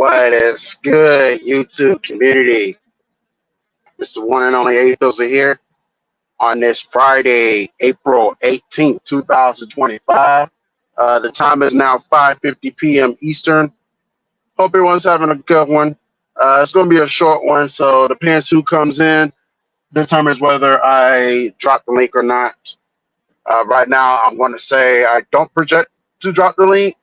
What is good, YouTube community? It's the one and only A-Fizzle here on this Friday, April 18th, 2025. The time is now 5:50 p.m. Eastern. Hope everyone's having a good one. It's going to be a short one, so depends who comes in, determines whether I drop the link or not. Right now, I'm going to say I don't project to drop the link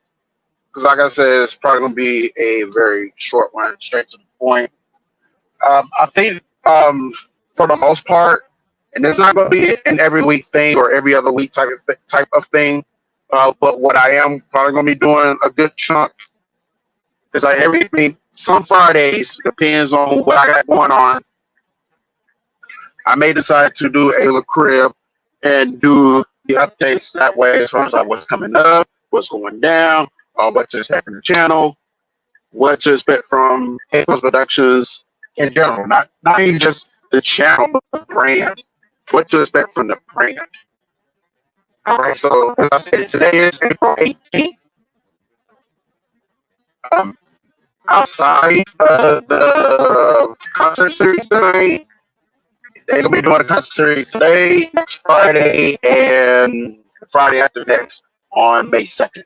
because, like I said, it's probably going to be a very short one, straight to the point. I think for the most part, and it's not going to be an every week thing or every other week type of thing. But what I am probably going to be doing a good chunk is like some Fridays depends on what I got going on. I may decide to do a little crib and do the updates that way as far as like what's coming up, what's going down, what to expect from the channel, what to expect from A-Fizzle Productions in general, not even just the channel, but the brand. What to expect from the brand. All right, so as I said, today is April 18th. Um, Outside of the concert series tonight, they're gonna be doing a concert series today, next Friday, and Friday after next on May 2nd.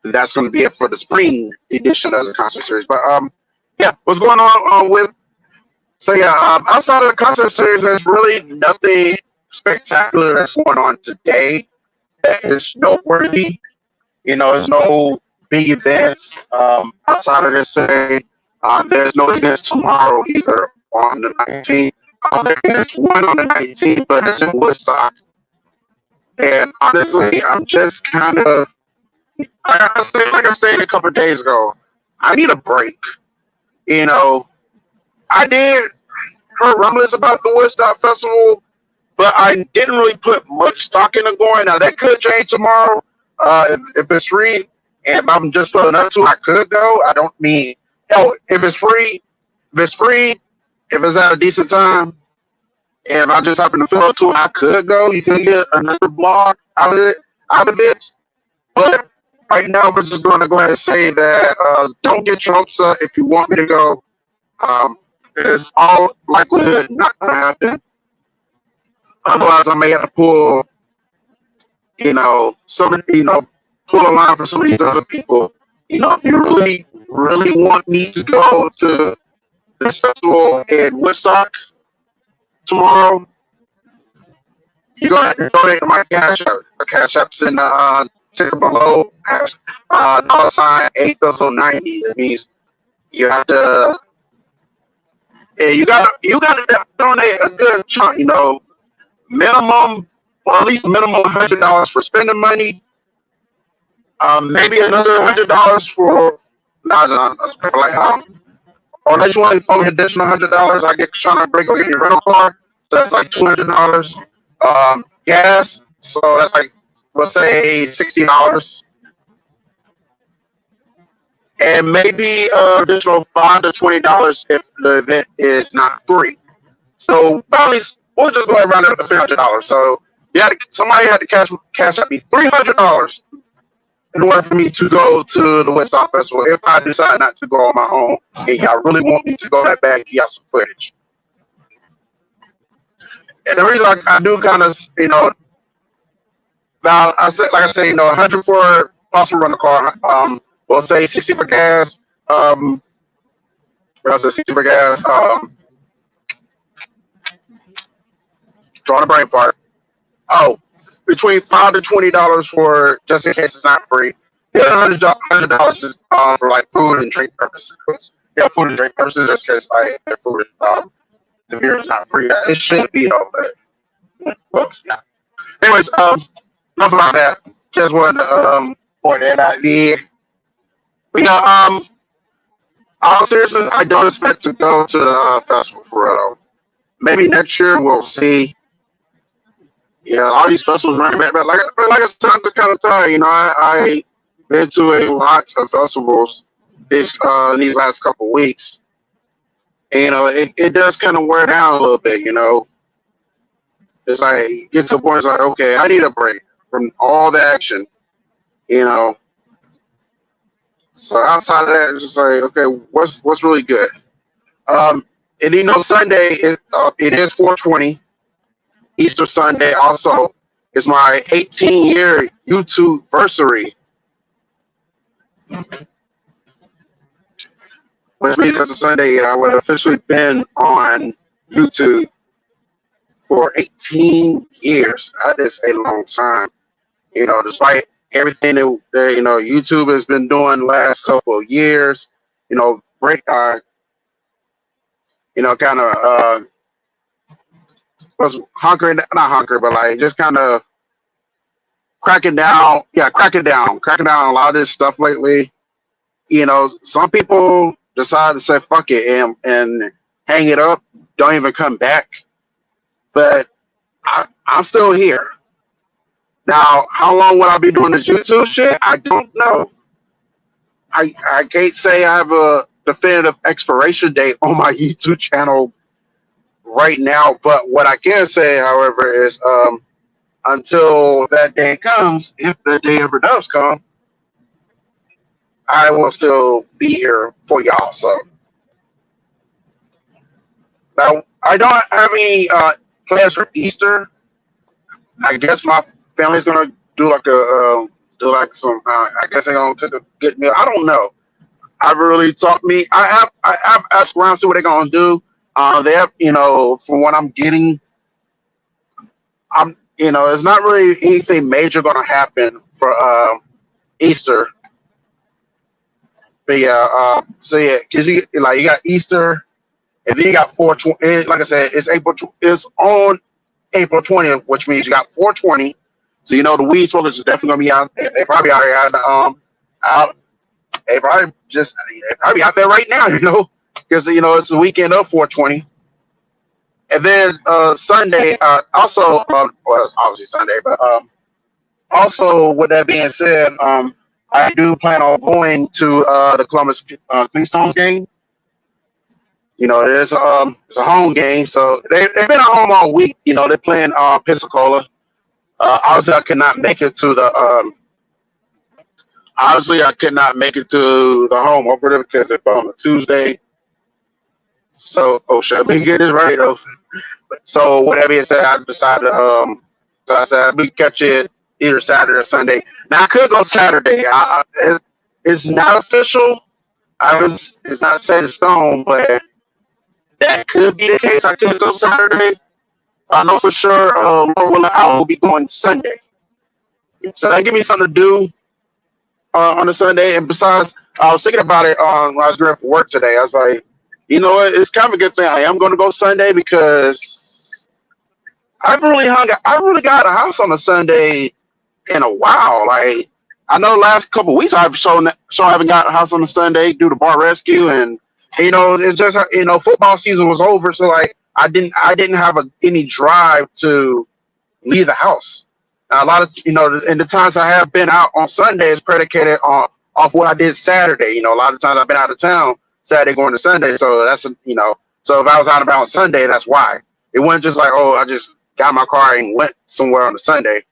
That's going to be it for the spring edition of the concert series. But yeah, what's going on with? So yeah, outside of the concert series, there's really nothing spectacular that's going on today that is noteworthy. There's no big events outside of this today. There's no events tomorrow either on the 19th. There is one on the 19th, but it's in Woodstock. And honestly, I'm just kind of, like I stated a couple of days ago, I need a break. I did heard rumblings about the Woodstock Festival, but I didn't really put much stock into going. Now that could change tomorrow. If it's free, and if I'm just filling up to, I could go. I don't mean, hell, if it's at a decent time, and if I just happen to fill up to it, I could go. You can get another vlog out of it. But right now, we're just going to go ahead and say that don't get your hopes up if you want me to go. It's all likelihood not going to happen. Otherwise, I may have to pull, pull a line for some of these other people. If you really, really want me to go to this festival in Woodstock tomorrow, you go ahead and donate to my Cash App. My Cash App's in the ticker below. $ A-Fizzle90. It means you have to, you gotta donate a good chunk. Minimum, or at least minimum $100 for spending money. Maybe another $100 for or unless you want an additional $100, I get trying to break like your rental car. So that's like $200. Gas, so that's like, let's say $60. And maybe additional $5 to $20 if the event is not free. So probably we'll just go around it to $300. So somebody had to cash out me $300 in order for me to go to the Woodstock Festival. If I decide not to go on my own, and y'all really want me to go that bad, you got some footage. And the reason I do kind of, now I said, like I say, 100 for possible rental car. We'll say 60 for gas. What else is 60 for gas? Drawing a brain fart. Oh, between $5 to $20 for just in case it's not free. Yeah, $100 is for like food and drink purposes. Yeah, food and drink purposes, just in case the food, the beer is not free. It should be though, but whoops, yeah. Anyways, enough about that. Just wanted to point that out there. But yeah, all seriousnly, I don't expect to go to the festival for real. Maybe next year we'll see. All these festivals running back, but like I said, I'm just kind of tired. I been to a lot of festivals in these last couple of weeks. And, it does kind of wear down a little bit. It's like you get to a point, it's like, okay, I need a break from all the action. So outside of that, it's just like, okay, what's really good? And Sunday it is 420 Easter Sunday. Also, it's my 18-year YouTube-versary, which means it's a Sunday I would have officially been on YouTube for 18 years. That is a long time. Despite everything that YouTube has been doing the last couple of years, break, kind of was hunkering, not hunker, but like just kind of cracking down on a lot of this stuff lately. Some people decide to say fuck it and hang it up, don't even come back. But I'm still here. Now, how long will I be doing this YouTube shit? I don't know. I can't say I have a definitive expiration date on my YouTube channel right now, but what I can say, however, is until that day comes, if that day ever does come, I will still be here for y'all. So now I don't have any plans for Easter. I guess my family's gonna do like do like some. I guess they're gonna cook a good meal. I don't know. I really taught me. I have asked around to see what they're gonna do. They have, from what I'm getting, it's not really anything major gonna happen for Easter. But yeah, so yeah, cause you got Easter, and then you got 420. Like I said, it's on April 20th, which means you got 420. So the weed smokers are definitely gonna be out. They probably already out. They probably out there right now, because it's the weekend of 420. And then Sunday, also, well, obviously Sunday, but also with that being said, I do plan on going to the Columbus Clingstones game. It's a home game, so they've been at home all week. They're playing Pensacola. Obviously, I could not make it to the home opener because it's on a Tuesday. So, oh shit, let me get this right though. So, with that being said, I decided, so I said we catch it either Saturday or Sunday. Now I could go Saturday. It's not official. It's not set in stone, but that could be the case. I could go Saturday. I know for sure. I will be going Sunday. So that give me something to do on a Sunday. And besides, I was thinking about it when I was going for work today. I was like, you know what? It's kind of a good thing I am going to go Sunday because I really got a house on a Sunday in a while. Like I know the last couple of weeks I've shown I haven't got a house on a Sunday due to bar rescue, and it's just football season was over, so like I didn't have any drive to leave the house. Now, a lot of and the times I have been out on Sunday is predicated on off what I did Saturday. A lot of times I've been out of town Saturday going to Sunday, so so if I was out about on Sunday, that's why. It wasn't just like, oh, I just got in my car and went somewhere on a Sunday.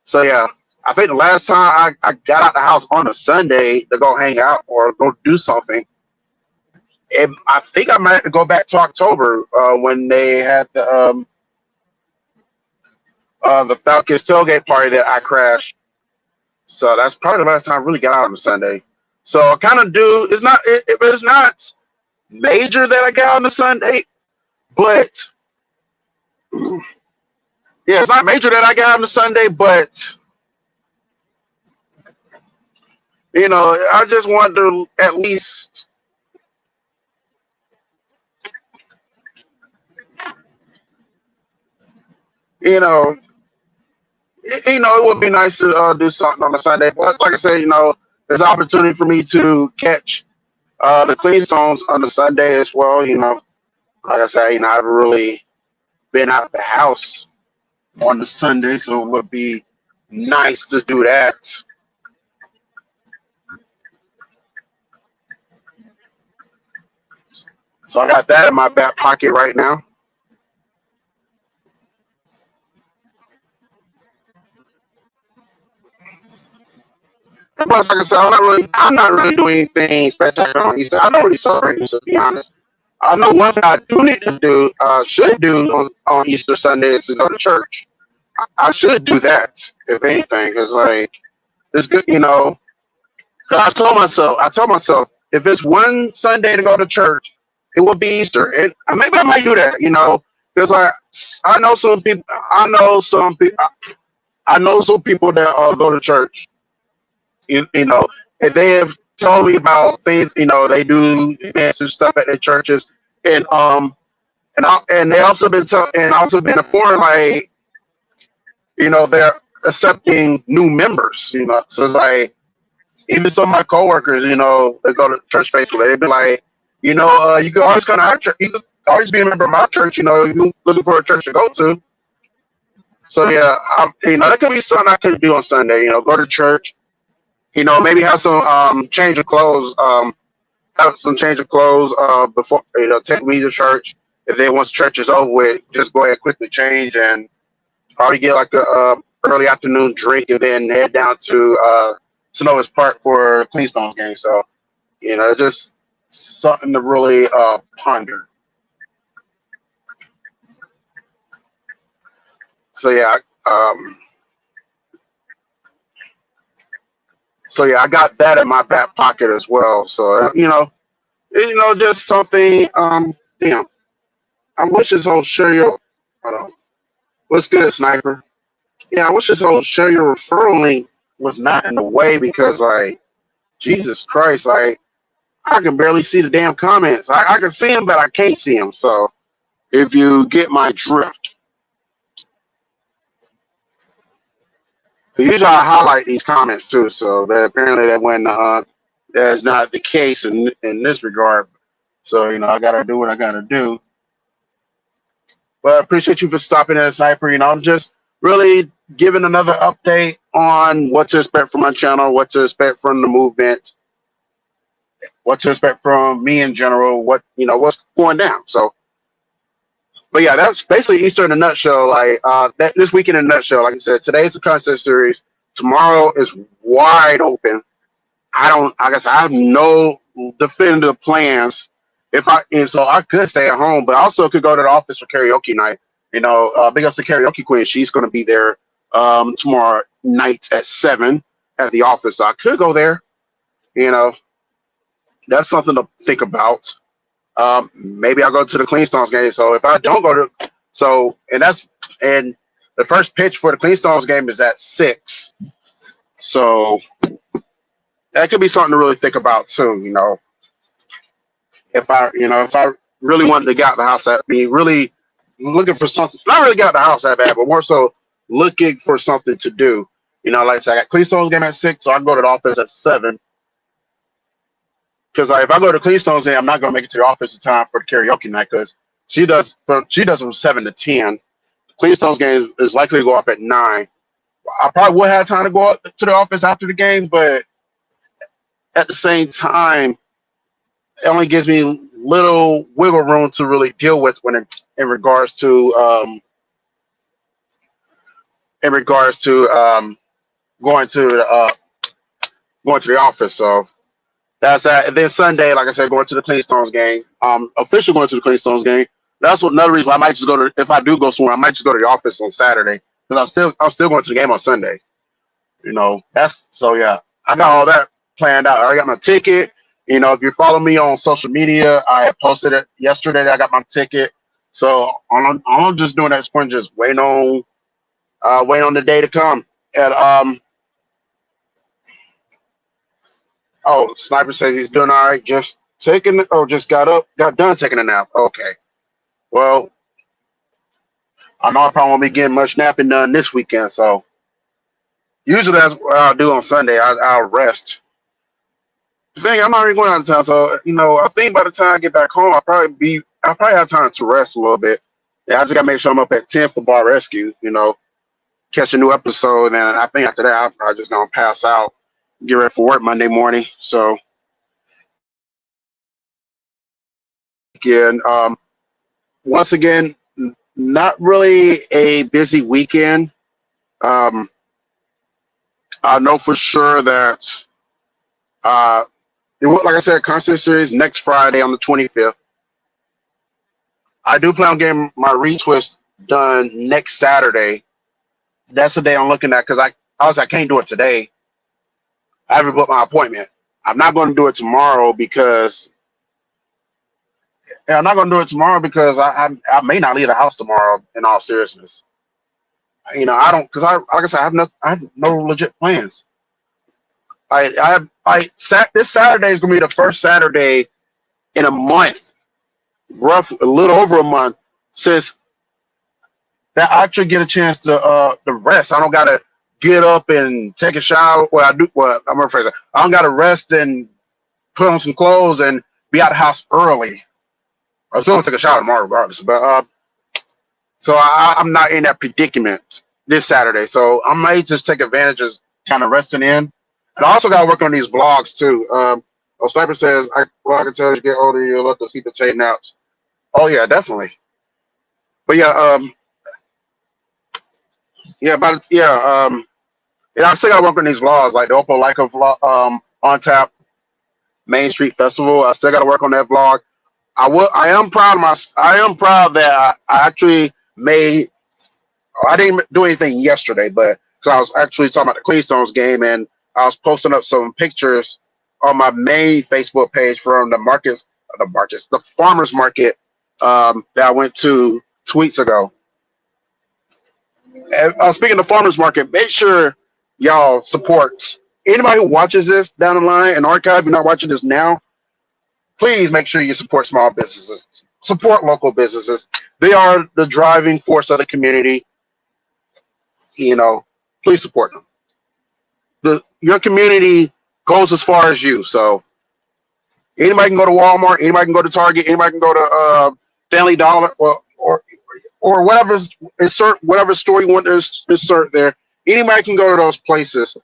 So yeah, I think the last time I got out the house on a Sunday to go hang out or go do something, I think I might have to go back to October when they had the Falcons tailgate party that I crashed. So that's probably the last time I really got out on a Sunday. So I kind of do. It's not major that I got on a Sunday, but yeah, it's not major that I got on a Sunday, but I just wanted to at least, you know, it would be nice to do something on a Sunday. But like I said, there's an opportunity for me to catch the Cleanstones on a Sunday as well. Like I said, I've really been out the house on the Sunday, so it would be nice to do that. So I got that in my back pocket right now. Plus, like I said, I'm not really doing anything spectacular on Easter. I don't really celebrate Easter, to be honest. I know one thing I do need to do, should do on Easter Sunday is to go to church. I should do that, if anything, because like it's good, you know. 'Cause I told myself, if it's one Sunday to go to church, it will be Easter, and maybe I might do that, you know, because I know some people, I know some people that go to church, you know, and they have told me about things, you know, they do events and stuff at their churches, and and they also and also been informed like, you know, they're accepting new members, you know, so it's like even some of my coworkers, you know, they go to church faithfully, they'd be like, you know, you can always come to our church, you can always be a member of my church, you know, you looking for a church to go to. So yeah, you know, that could be something I could do on Sunday, you know, go to church, you know, maybe have some change of clothes, have some change of clothes before, you know, take me to church. If then once church is over with, just go ahead and quickly change and probably get like a early afternoon drink and then head down to Sonoma's Park for Cleanstone's game. So, you know, just something to really ponder. So yeah, um, so yeah, I got that in my back pocket as well. So you know, just something. Damn, I wish this whole share your. Hold on. What's good, Sniper? Yeah, I wish this whole share your referral link was not in the way because, like, Jesus Christ, like, I can barely see the damn comments. I can see them, but I can't see them. So, if you get my drift, usually I highlight these comments too. So, that apparently that's not the case in this regard. So, you know, I gotta do what I gotta do. But I appreciate you for stopping in, Sniper. You know, I'm just really giving another update on what to expect from my channel, what to expect from the movement, what to expect from me in general, what, you know, what's going down. So, but yeah, that's basically Easter in a nutshell. Like this weekend in a nutshell. Like I said, today's a concert series. Tomorrow is wide open. I don't. I guess I have no definitive plans. If I and so I could stay at home, but I also could go to the office for karaoke night. You know, big ups to karaoke queen. She's going to be there tomorrow night at 7 at the office. So I could go there. You know, that's something to think about. Maybe I'll go to the Cleanstones game. So if I don't go to, and the first pitch for the Cleanstones game is at 6. So that could be something to really think about too. You know, if I really wanted to get out the house, I'd be really looking for something. Not really get out the house that bad, but more so looking for something to do. You know, like I said, I got Cleanstones game at 6, so I can go to the office at 7. Because if I go to Cleanstones game, I'm not gonna make it to the office in time for the karaoke night. Because she does from 7 to 10. Cleanstones game is likely to go up at 9. I probably would have time to go up to the office after the game, but at the same time, it only gives me little wiggle room to really deal with in regards to going to the office. So that's that. And then Sunday, like I said, going to the Cleanstones game. Officially going to the Cleanstones game. That's another reason why I might just go to. If I do go somewhere, I might just go to the office on Saturday because I'm still going to the game on Sunday. You know, that's so yeah. I got all that planned out. I got my ticket. You know, if you follow me on social media, I posted it yesterday that I got my ticket. So all I'm just doing at this point, just wait on the day to come. And oh, Sniper says he's doing all right. Just got done taking a nap. Okay. Well, I know I probably won't be getting much napping done this weekend. So usually that's what I'll do on Sunday. I'll rest. The thing, I'm already going out of town, so you know, I think by the time I get back home, I'll probably have time to rest a little bit. Yeah, I just gotta make sure I'm up at 10 for bar rescue. You know, catch a new episode, and I think after that, I'm probably just gonna pass out, get ready for work Monday morning. So again, once again, not really a busy weekend. Um, I know for sure that. Uh, like I said, concert series next Friday on the 25th. I do plan on getting my retwist done next Saturday. That's the day I'm looking at because I can't do it today. I haven't booked my appointment. I'm not going to do it tomorrow because I'm not going to do it tomorrow because I may not leave the house tomorrow. In all seriousness, I don't because like I said I have no legit plans. This Saturday is going to be the first Saturday in a month, a little over a month since that I actually get a chance to rest. I don't gotta get up and take a shower. Well, I do. Well, I'm rephrasing. I don't gotta rest and put on some clothes and be out of the house early. I'm still gonna take a shower tomorrow, regardless. But so I'm not in that predicament this Saturday. So I might just take advantage of kind of resting in. And I also gotta work on these vlogs too. Sniper says, I can tell as you get older, you'll love to see the tape outs. Oh yeah, definitely. But yeah, I still gotta work on these vlogs, like the Oppo Leica vlog, on tap Main Street Festival. I still gotta work on that vlog. I am proud that I actually made. I didn't do anything yesterday, but because I was actually talking about the Cleanstones game, and I was posting up some pictures on my main Facebook page from the farmers market that I went to 2 weeks ago. And, speaking of farmers market, make sure y'all support anybody who watches this down the line and archive. You're not watching this now. Please make sure you support small businesses, support local businesses. They are the driving force of the community. Please support them. Your community goes as far as you. So anybody can go to Walmart, anybody can go to Target, anybody can go to Family Dollar, or whatever whatever store you want to insert there. Anybody can go to those places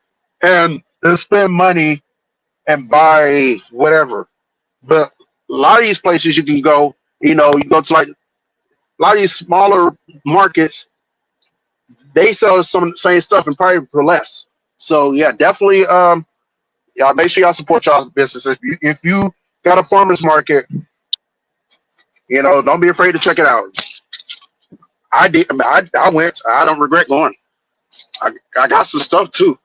and spend money and buy whatever. But a lot of these places you can go, you go to like a lot of these smaller markets. They sell some of the same stuff and probably for less. So yeah, definitely. Y'all make sure y'all support y'all businesses. If you got a farmers market, don't be afraid to check it out. I did. I went. I don't regret going. I got some stuff too.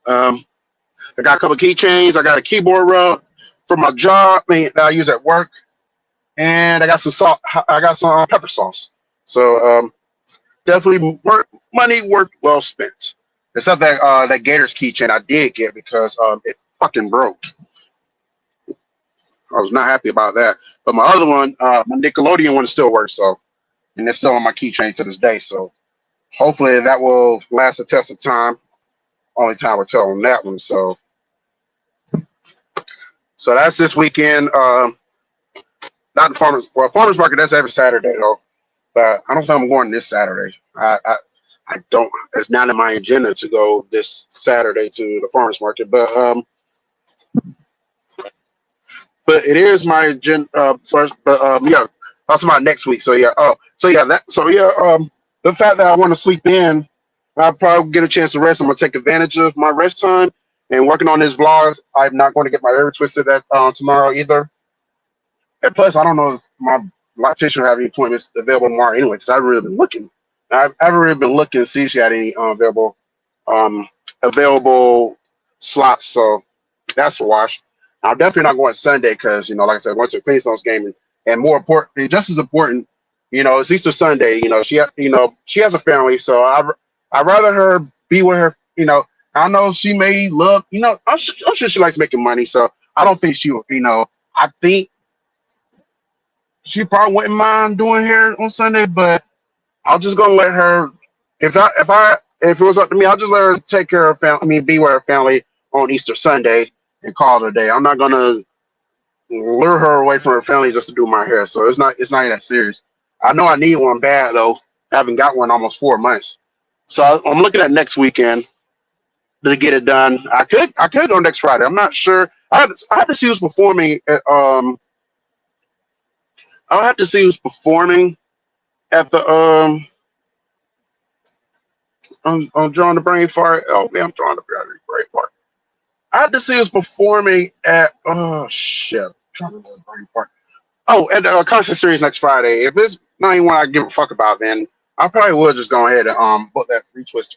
I got a couple of keychains. I got a keyboard rub for my job that I use at work, and I got some salt. I got some pepper sauce. So definitely money worth well spent. Except that Gators keychain I did get because it fucking broke. I was not happy about that. But my other one, my Nickelodeon one, still works. So, and it's still on my keychain to this day. So hopefully that will last the test of time. Only time will tell on that one. So that's this weekend. Not the farmers market. That's every Saturday though. But I don't think I'm going this Saturday. I don't. It's not in my agenda to go this Saturday to the farmers market. But it is my agenda first. But yeah, that's about next week. So yeah. The fact that I want to sleep in, I'll probably get a chance to rest. I'm gonna take advantage of my rest time and working on this vlogs. I'm not going to get my ear twisted tomorrow either. And plus, I don't know if my lactation will have any appointments available tomorrow anyway, because I've really been looking. I haven't really been looking to see if she had any available slots. So that's a wash. I'm definitely not going Sunday because, like I said, I went to a Queenstones game and more important, just as important, it's Easter Sunday. She has a family, so I'd rather her be with her. I know she may love, I'm sure she likes making money, so I don't think she would, I think she probably wouldn't mind doing hair on Sunday, but I'm just gonna let her. If it was up to me, I'll just let her take care of family. I mean, be with her family on Easter Sunday and call it a day. I'm not gonna lure her away from her family just to do my hair. So it's not that serious. I know I need one bad though. I haven't got one almost 4 months. So I'm looking at next weekend to get it done. I could go next Friday. I'm not sure. I had to see who's performing at I'll have to see who's performing at the I'm drawing the brain fart. Oh man, I'm drawing the brain fart. I thought this is performing at oh shit. I'm trying to remember the brain part. Oh, at the concert series next Friday. If it's not even one I give a fuck about, then I probably would just go ahead and book that retwist.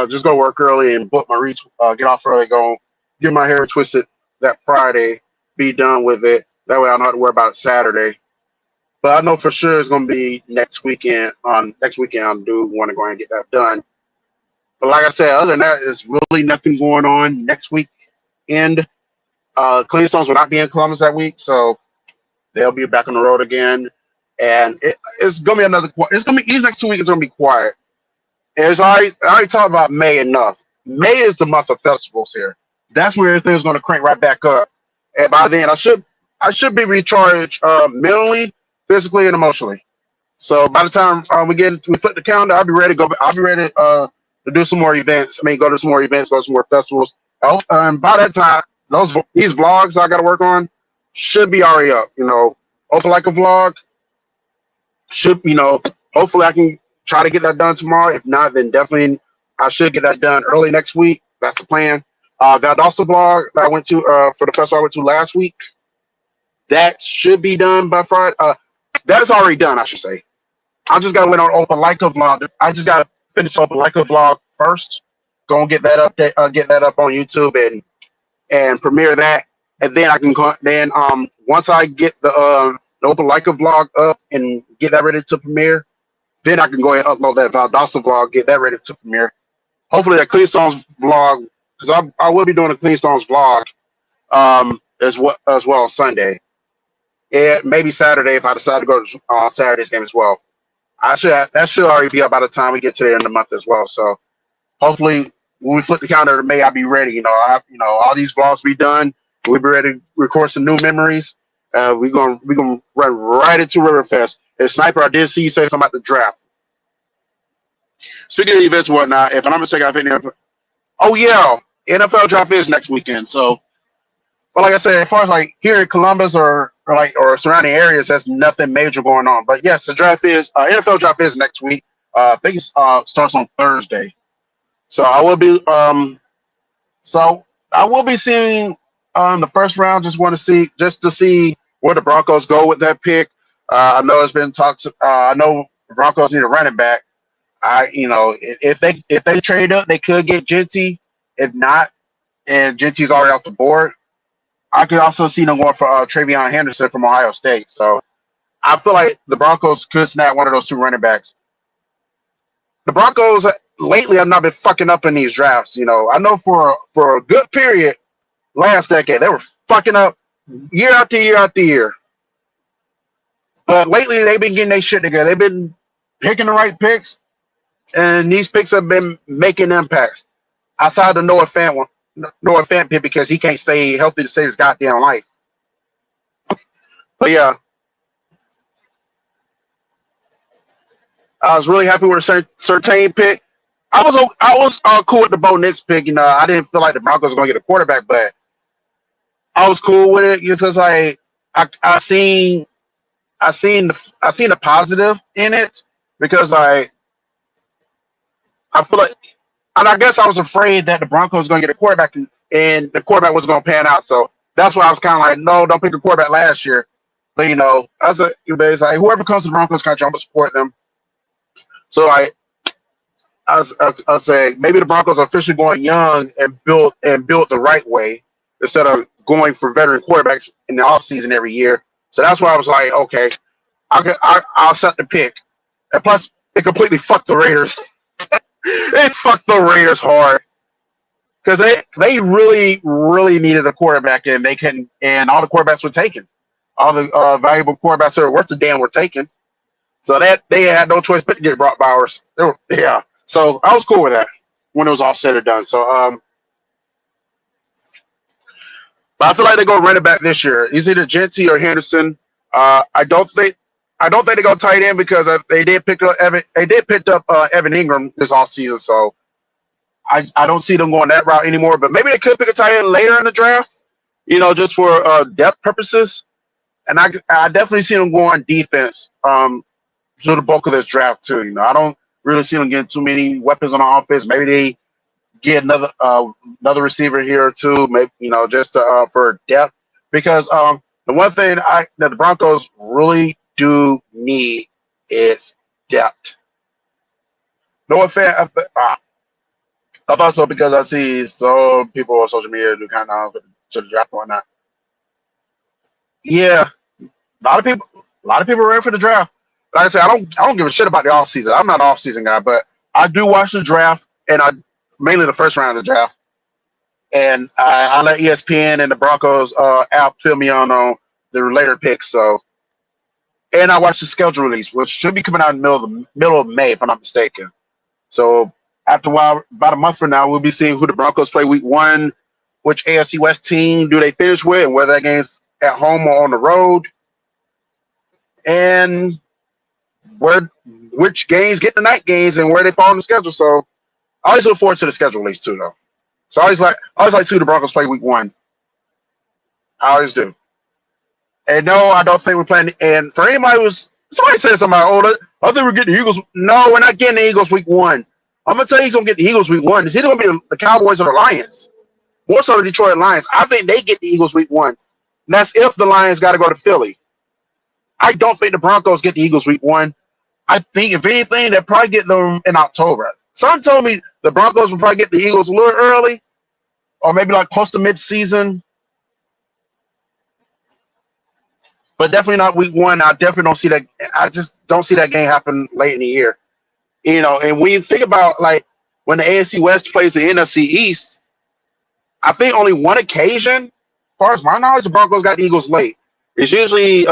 Just go to work early and book my get off early, go get my hair twisted that Friday, be done with it. That way I don't have to worry about it Saturday. But I know for sure it's gonna be next weekend. Next weekend I do want to go ahead and get that done. But like I said, other than that, there's really nothing going on next weekend. Clean Stones will not be in Columbus that week, so they'll be back on the road again. And it's gonna be another. It's gonna be these next 2 weeks. It's gonna be quiet. As I already talked about May enough. May is the month of festivals here. That's where everything's going to crank right back up. And by then, I should be recharged mentally, physically, and emotionally. So by the time we flip the calendar, I'll be ready to go. I'll be ready to do some more events. I mean, go to some more events, go to some more festivals. And by that time, these vlogs I got to work on should be already up. Open like a vlog should. Hopefully I can try to get that done tomorrow. If not, then definitely I should get that done early next week. That's the plan. Valdosta vlog that I went to for the festival I went to last week, that should be done by Friday. That's already done, I should say. I just got to wait on Open Like a vlog. I just got to finish Open Like a vlog first. Go and get that up on YouTube and premiere that, and then I can once I get the Open Like a vlog up and get that ready to premiere. Then I can go ahead and upload that Valdosta vlog, get that ready to premiere. Hopefully that Clean Stones vlog, because I will be doing a Clean Stones vlog as well Sunday. And maybe Saturday if I decide to go to Saturday's game as well. That should already be up by the time we get to the end of the month as well. So hopefully when we flip the calendar to May, I'll be ready. All these vlogs be done. We'll be ready to record some new memories. We're gonna run right into Riverfest. And Sniper, I did see you say something about the draft. Speaking of events and whatnot, if I'm not mistaken, I think NFL draft is next weekend. So, but like I said, as far as like here in Columbus or surrounding areas, there's nothing major going on. But yes, the draft is NFL draft is next week. I think it starts on Thursday. So I will be seeing the first round. Just to see where the Broncos go with that pick. I know it's been talked. I know the Broncos need a running back. If they trade up, they could get Genty. If not, and Genty's already off the board, I could also see them going for Travion Henderson from Ohio State. So I feel like the Broncos could snap one of those two running backs. The Broncos lately have not been fucking up in these drafts. I know for a good period last decade they were fucking up year after year after year. But lately, they've been getting their shit together. They've been picking the right picks, and these picks have been making impacts. Outside the Noah Fant pick because he can't stay healthy to save his goddamn life. But yeah, I was really happy with the Surtain pick. I was cool with the Bo Nix pick. I didn't feel like the Broncos were going to get a quarterback, but I was cool with it because I seen the positive in it because I feel like, and I guess I was afraid that the Broncos were going to get a quarterback and the quarterback wasn't going to pan out. So that's why I was kind of like, no, don't pick the quarterback last year. But it's like whoever comes to the Broncos country, I'm gonna support them. So I say maybe the Broncos are officially going young and built the right way instead of going for veteran quarterbacks in the offseason every year. So that's why I was like, okay, I'll set the pick. And plus, it completely fucked the Raiders. They fucked the Raiders hard because they really, really needed a quarterback, and they couldn't. And all the quarterbacks were taken. All the valuable quarterbacks that were worth the damn were taken. So that they had no choice but to get Brock Bowers. Yeah. So I was cool with that when it was all said and done. So but I feel like they're gonna run it back this year. It's either Genty or Henderson. I don't think they go tight end because they did pick up Evan. They did pick up Evan Ingram this offseason, so I don't see them going that route anymore. But maybe they could pick a tight end later in the draft, just for depth purposes. And I definitely see them going defense through the bulk of this draft too. I don't really see them getting too many weapons on the offense. Maybe they get another receiver here or two, maybe just for depth. Because the one thing that the Broncos really do need is depth. No offense, I thought so because I see some people on social media do kind of to the draft and whatnot. Yeah, a lot of people are ready for the draft. Like I said, I don't give a shit about the off season. I'm not an off season guy, but I do watch the draft, and I mainly the first round of the draft, and I let ESPN and the Broncos app fill me on the later picks. So, and I watch the schedule release, which should be coming out in the middle of May, if I'm not mistaken. So after a while, about a month from now, we'll be seeing who the Broncos play week one, which AFC West team do they finish with, and whether that game's at home or on the road, and where which games get the night games and where they fall on the schedule. So I always look forward to the schedule release too, though. So I always like to see the Broncos play week one. I always do. And no, I don't think we're playing. And for anybody who's somebody said something about, I think we're getting the Eagles. No, we're not getting the Eagles week one. I'm gonna tell you, he's gonna get the Eagles week one. It's either gonna be the Cowboys or the Lions. More so the Detroit Lions. I think they get the Eagles week one. And that's if the Lions got to go to Philly. I don't think the Broncos get the Eagles week one. I think if anything, they'll probably get them in October. Someone told me the Broncos will probably get the Eagles a little early, or maybe like close to mid-season, but definitely not week one. I definitely don't see that. I just don't see that game happen late in the year. And when you think about like when the AFC West plays the NFC East, I think only one occasion, as far as my knowledge, the Broncos got the Eagles late. It's usually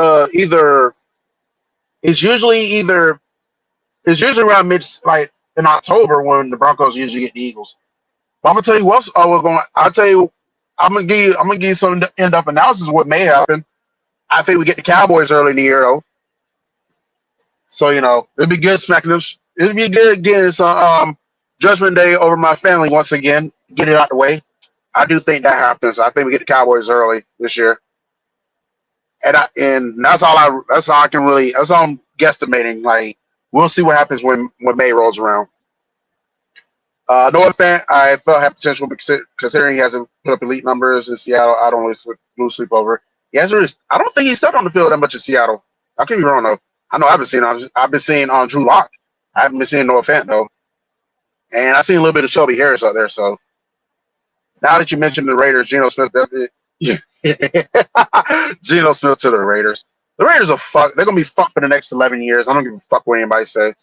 it's usually either it's usually around mid like in October when the Broncos usually get the Eagles. But I'm gonna tell you what we're going. I'll tell you. I'm gonna give you some end up analysis of what may happen. I think we get the Cowboys early in the year though. So it'd be good smacking them. It'd be good getting some Judgment Day over my family once again. Get it out the way. I do think that happens. I think we get the Cowboys early this year, and that's all I can really. That's all I'm guesstimating. Like we'll see what happens when May rolls around. Noah Fant, I felt had potential considering he hasn't put up elite numbers in Seattle. I don't really lose sleep over. He hasn't really, I don't think he stepped on the field that much in Seattle. I could be wrong though. I know I've been seeing on Drew Lock. I haven't been seeing Noah Fant though, and I've seen a little bit of Shelby Harris out there. So now that you mentioned the Raiders, Geno Smith, yeah. Geno Smith to the Raiders. The Raiders are fucked. They're gonna be fucked for the next 11 years. I don't give a fuck what anybody says.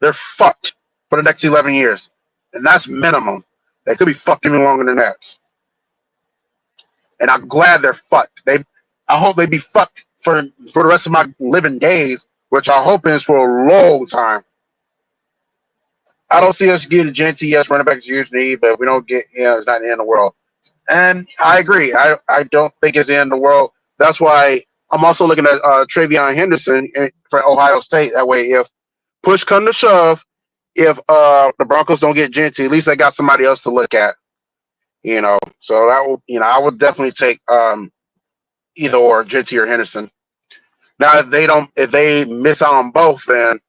They're fucked for the next 11 years. And that's minimum. They could be fucked even longer than that. And I'm glad they're fucked. I hope they be fucked for the rest of my living days, which I hope is for a long time. I don't see us getting Genty. Yes, running back is a huge need, but if we don't get it's not the end of the world. And I agree. I don't think it's the end of the world. That's why I'm also looking at Travion Henderson for Ohio State. That way, if push come to shove, if the Broncos don't get Genty, at least they got somebody else to look at. So that will I would definitely take either or Genty or Henderson. Now if they miss out on both, then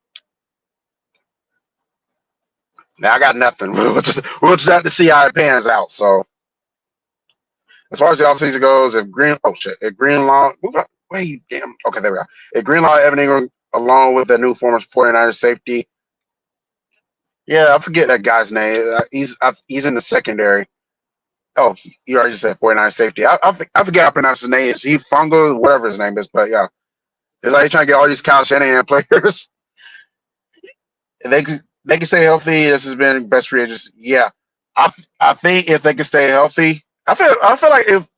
now I got nothing. We'll just have to see how it pans out. So as far as the offseason goes, if Greenlaw move up, wait, damn, okay, there we go. If Greenlaw, Evan Ingram, along with the new former 49ers safety. Yeah, I forget that guy's name. He's in the secondary. Oh, you already said 49 safety. I forget how to pronounce his name. Is he Fungo, whatever his name is? But yeah, it's like trying to get all these Kyle Shanahan players. And they can stay healthy. This has been best free agents. Yeah, I think if they can stay healthy, I feel like if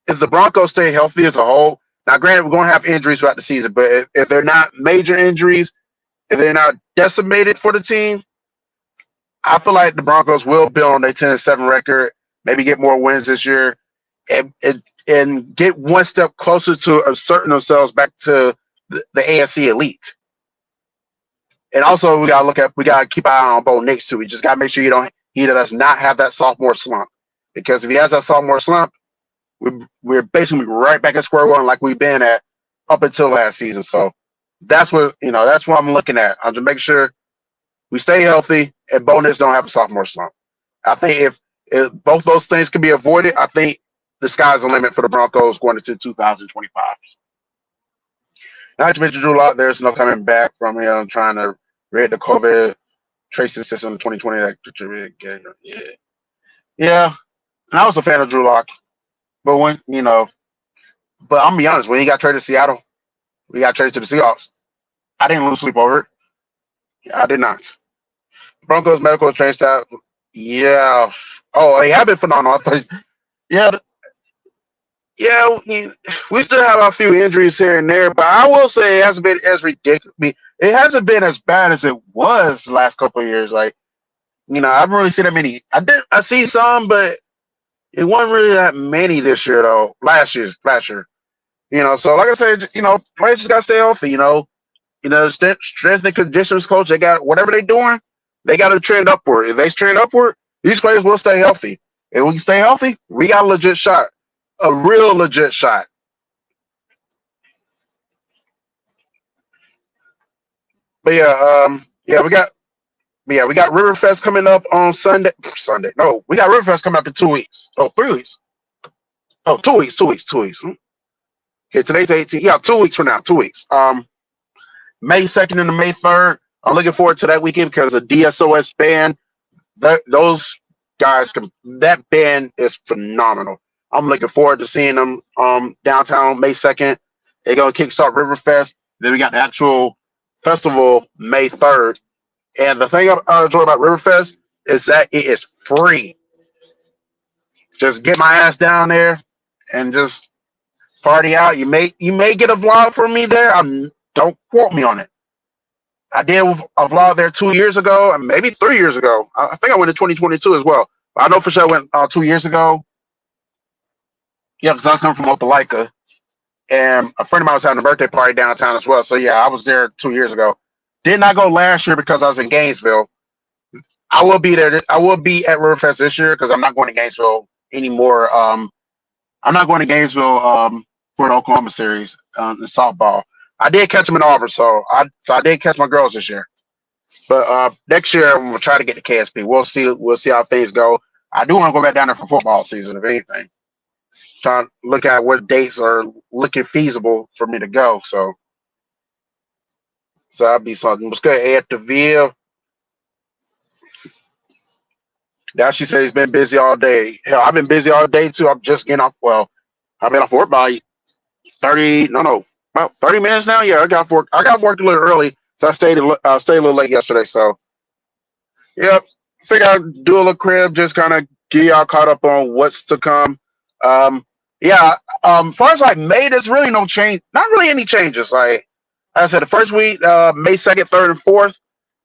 the Broncos stay healthy as a whole. Now, granted, we're going to have injuries throughout the season, but if they're not major injuries, if they're not decimated for the team, I feel like the Broncos will build on their 10-7 record, maybe get more wins this year, and get one step closer to asserting themselves back to the AFC elite. And also, we gotta keep an eye on Bo Nix too. We just gotta make sure he does not have that sophomore slump, because if he has that sophomore slump, we're basically right back at square one like we've been at up until last season. So that's what I'm looking at. I'm just making sure we stay healthy and Bo Nix don't have a sophomore slump. I think if both those things can be avoided, I think the sky's the limit for the Broncos going into 2025. Not to mention Drew Lock, there's no coming back from him trying to rid the COVID tracing system in 2020. Yeah, yeah. And I was a fan of Drew Lock, but but I'm gonna be honest, when he got traded to Seattle, we got traded to the Seahawks. I didn't lose sleep over it. I did not. Broncos medical training staff, yeah. Oh, they have been phenomenal. Yeah, yeah. We still have a few injuries here and there, but I will say it hasn't been as ridiculous. It hasn't been as bad as it was the last couple of years. Like, I haven't really seen that many. I see some, but it wasn't really that many this year though. Last year. So like I said, players just gotta stay healthy. Strength and conditions coach, they got whatever they're doing, they got to trend upward. If they trend upward, these players will stay healthy. If we can stay healthy, we got a legit shot, a real legit shot. But yeah, we got Riverfest coming up on Sunday. Sunday, no, we got Riverfest coming up in 2 weeks. Oh, 3 weeks. Oh, 2 weeks, 2 weeks, 2 weeks. Okay, today's 18. Yeah, 2 weeks from now, 2 weeks. May 2nd and the May 3rd. I'm looking forward to that weekend because the DSOS band, those guys, that band is phenomenal. I'm looking forward to seeing them downtown May 2nd. They're going to kickstart Riverfest. Then we got the actual festival May 3rd. And the thing I enjoy about Riverfest is that it is free. Just get my ass down there and just party out. You may get a vlog from me there. Don't quote me on it. I did a vlog there 2 years ago, and maybe 3 years ago. I think I went in 2022 as well. But I know for sure I went 2 years ago. Yeah, because I was coming from Opelika, and a friend of mine was having a birthday party downtown as well. So yeah, I was there 2 years ago. Did not go last year because I was in Gainesville. I will be there. I will be at Riverfest this year because I'm not going to Gainesville anymore. I'm not going to Gainesville for the Oklahoma series in softball. I did catch them in Auburn, so I did catch my girls this year. But next year I'm gonna try to get to KSP. We'll see. We'll see how things go. I do want to go back down there for football season, if anything. Trying to look at what dates are looking feasible for me to go. So that'll be something. Let's go ahead to Ville. Now she says he's been busy all day. Hell, I've been busy all day too. I'm just getting off. Well, I've been off work by 30. No, about 30 minutes now. Yeah, I got work a little early, so I stayed a little late yesterday. So yep, figure I'd do a little crib, just kind of get y'all caught up on what's to come. Um, yeah, as far as like May, there's really no change. Not really any changes. Like I said, the first week, May 2nd, 3rd, and 4th.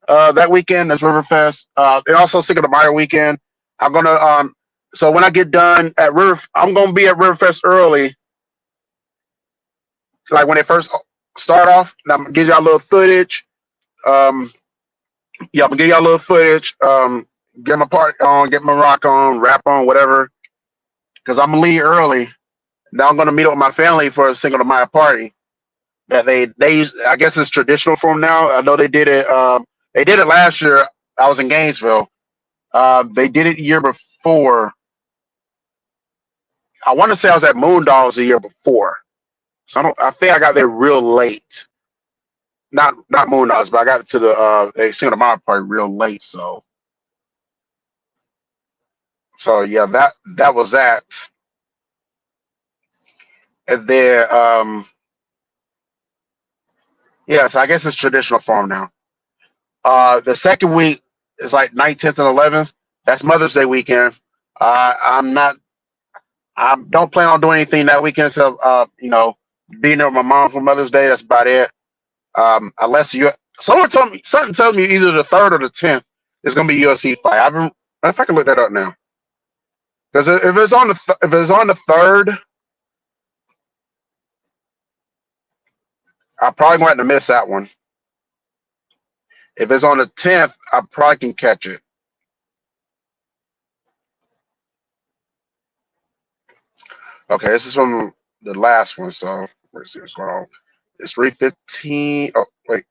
That weekend is Riverfest. And also Cinco de Mayo weekend. I'm gonna so when I get done at I'm gonna be at Riverfest early. Like when they first start off, and I'm gonna give y'all a little footage. Um, yeah, I'm gonna give y'all a little footage. Get my part on, get my rock on, rap on, whatever. Because I'm gonna leave early. Now I'm gonna meet up with my family for a Cinco de Mayo party. That they I guess it's traditional for them now. I know they did it. They did it last year. I was in Gainesville. They did it the year before. I want to say I was at Moondoggs the year before. So I think I got there real late. Not Moondoggs, but I got to the Cinco de Mayo party real late. So yeah, that was that. And then yeah, so I guess it's traditional form now. The second week is like 19th and 11th. That's Mother's Day weekend. I'm not. I don't plan on doing anything that weekend. So being there with my mom for Mother's Day. That's about it. Unless something tells me either the 3rd or the 10th is gonna be UFC fight. If I can look that up now. Because if it's on the 3rd, I probably going to miss that one. If it's on the 10th, I probably can catch it. Okay, this is from the last one, so let's see what's going on. It's 3:15. Oh, wait.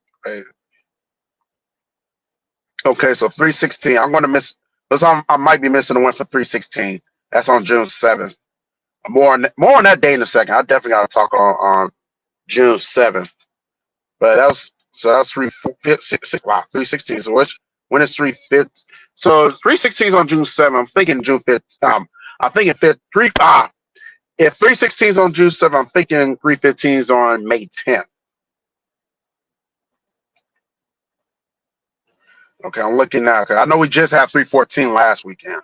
Okay, so 3:16. I'm going to miss So I might be missing the one for 316. That's on June 7th. More on that day in a second. I definitely got to talk on June 7th. But that's 316. So when is 3/5? So 316 is on June 7th. I'm thinking June 5th. I'm thinking 5th. If 316 is on June 7th, I'm thinking 315 is on May 10th. Okay, I'm looking now. I know we just had 314 last weekend.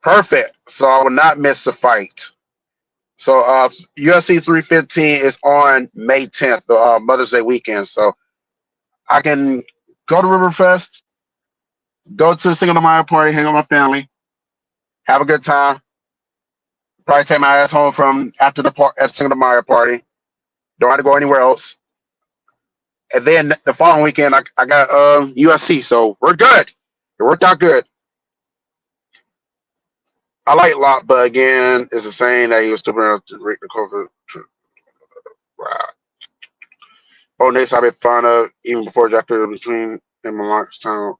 Perfect. So I will not miss the fight. So UFC 315 is on May 10th, the Mother's Day weekend. So I can go to Riverfest, go to the Cinco de Mayo party, hang out with my family, have a good time. Probably take my ass home from after the Cinco de Mayo party. Don't have to go anywhere else. And then the following weekend, I got UFC, so we're good. It worked out good. I like Lot, but again, it's the same that he was still bring to the COVID. Wow. Oh, Nate's I've been fond of even before drafted between him and Lawrencetown.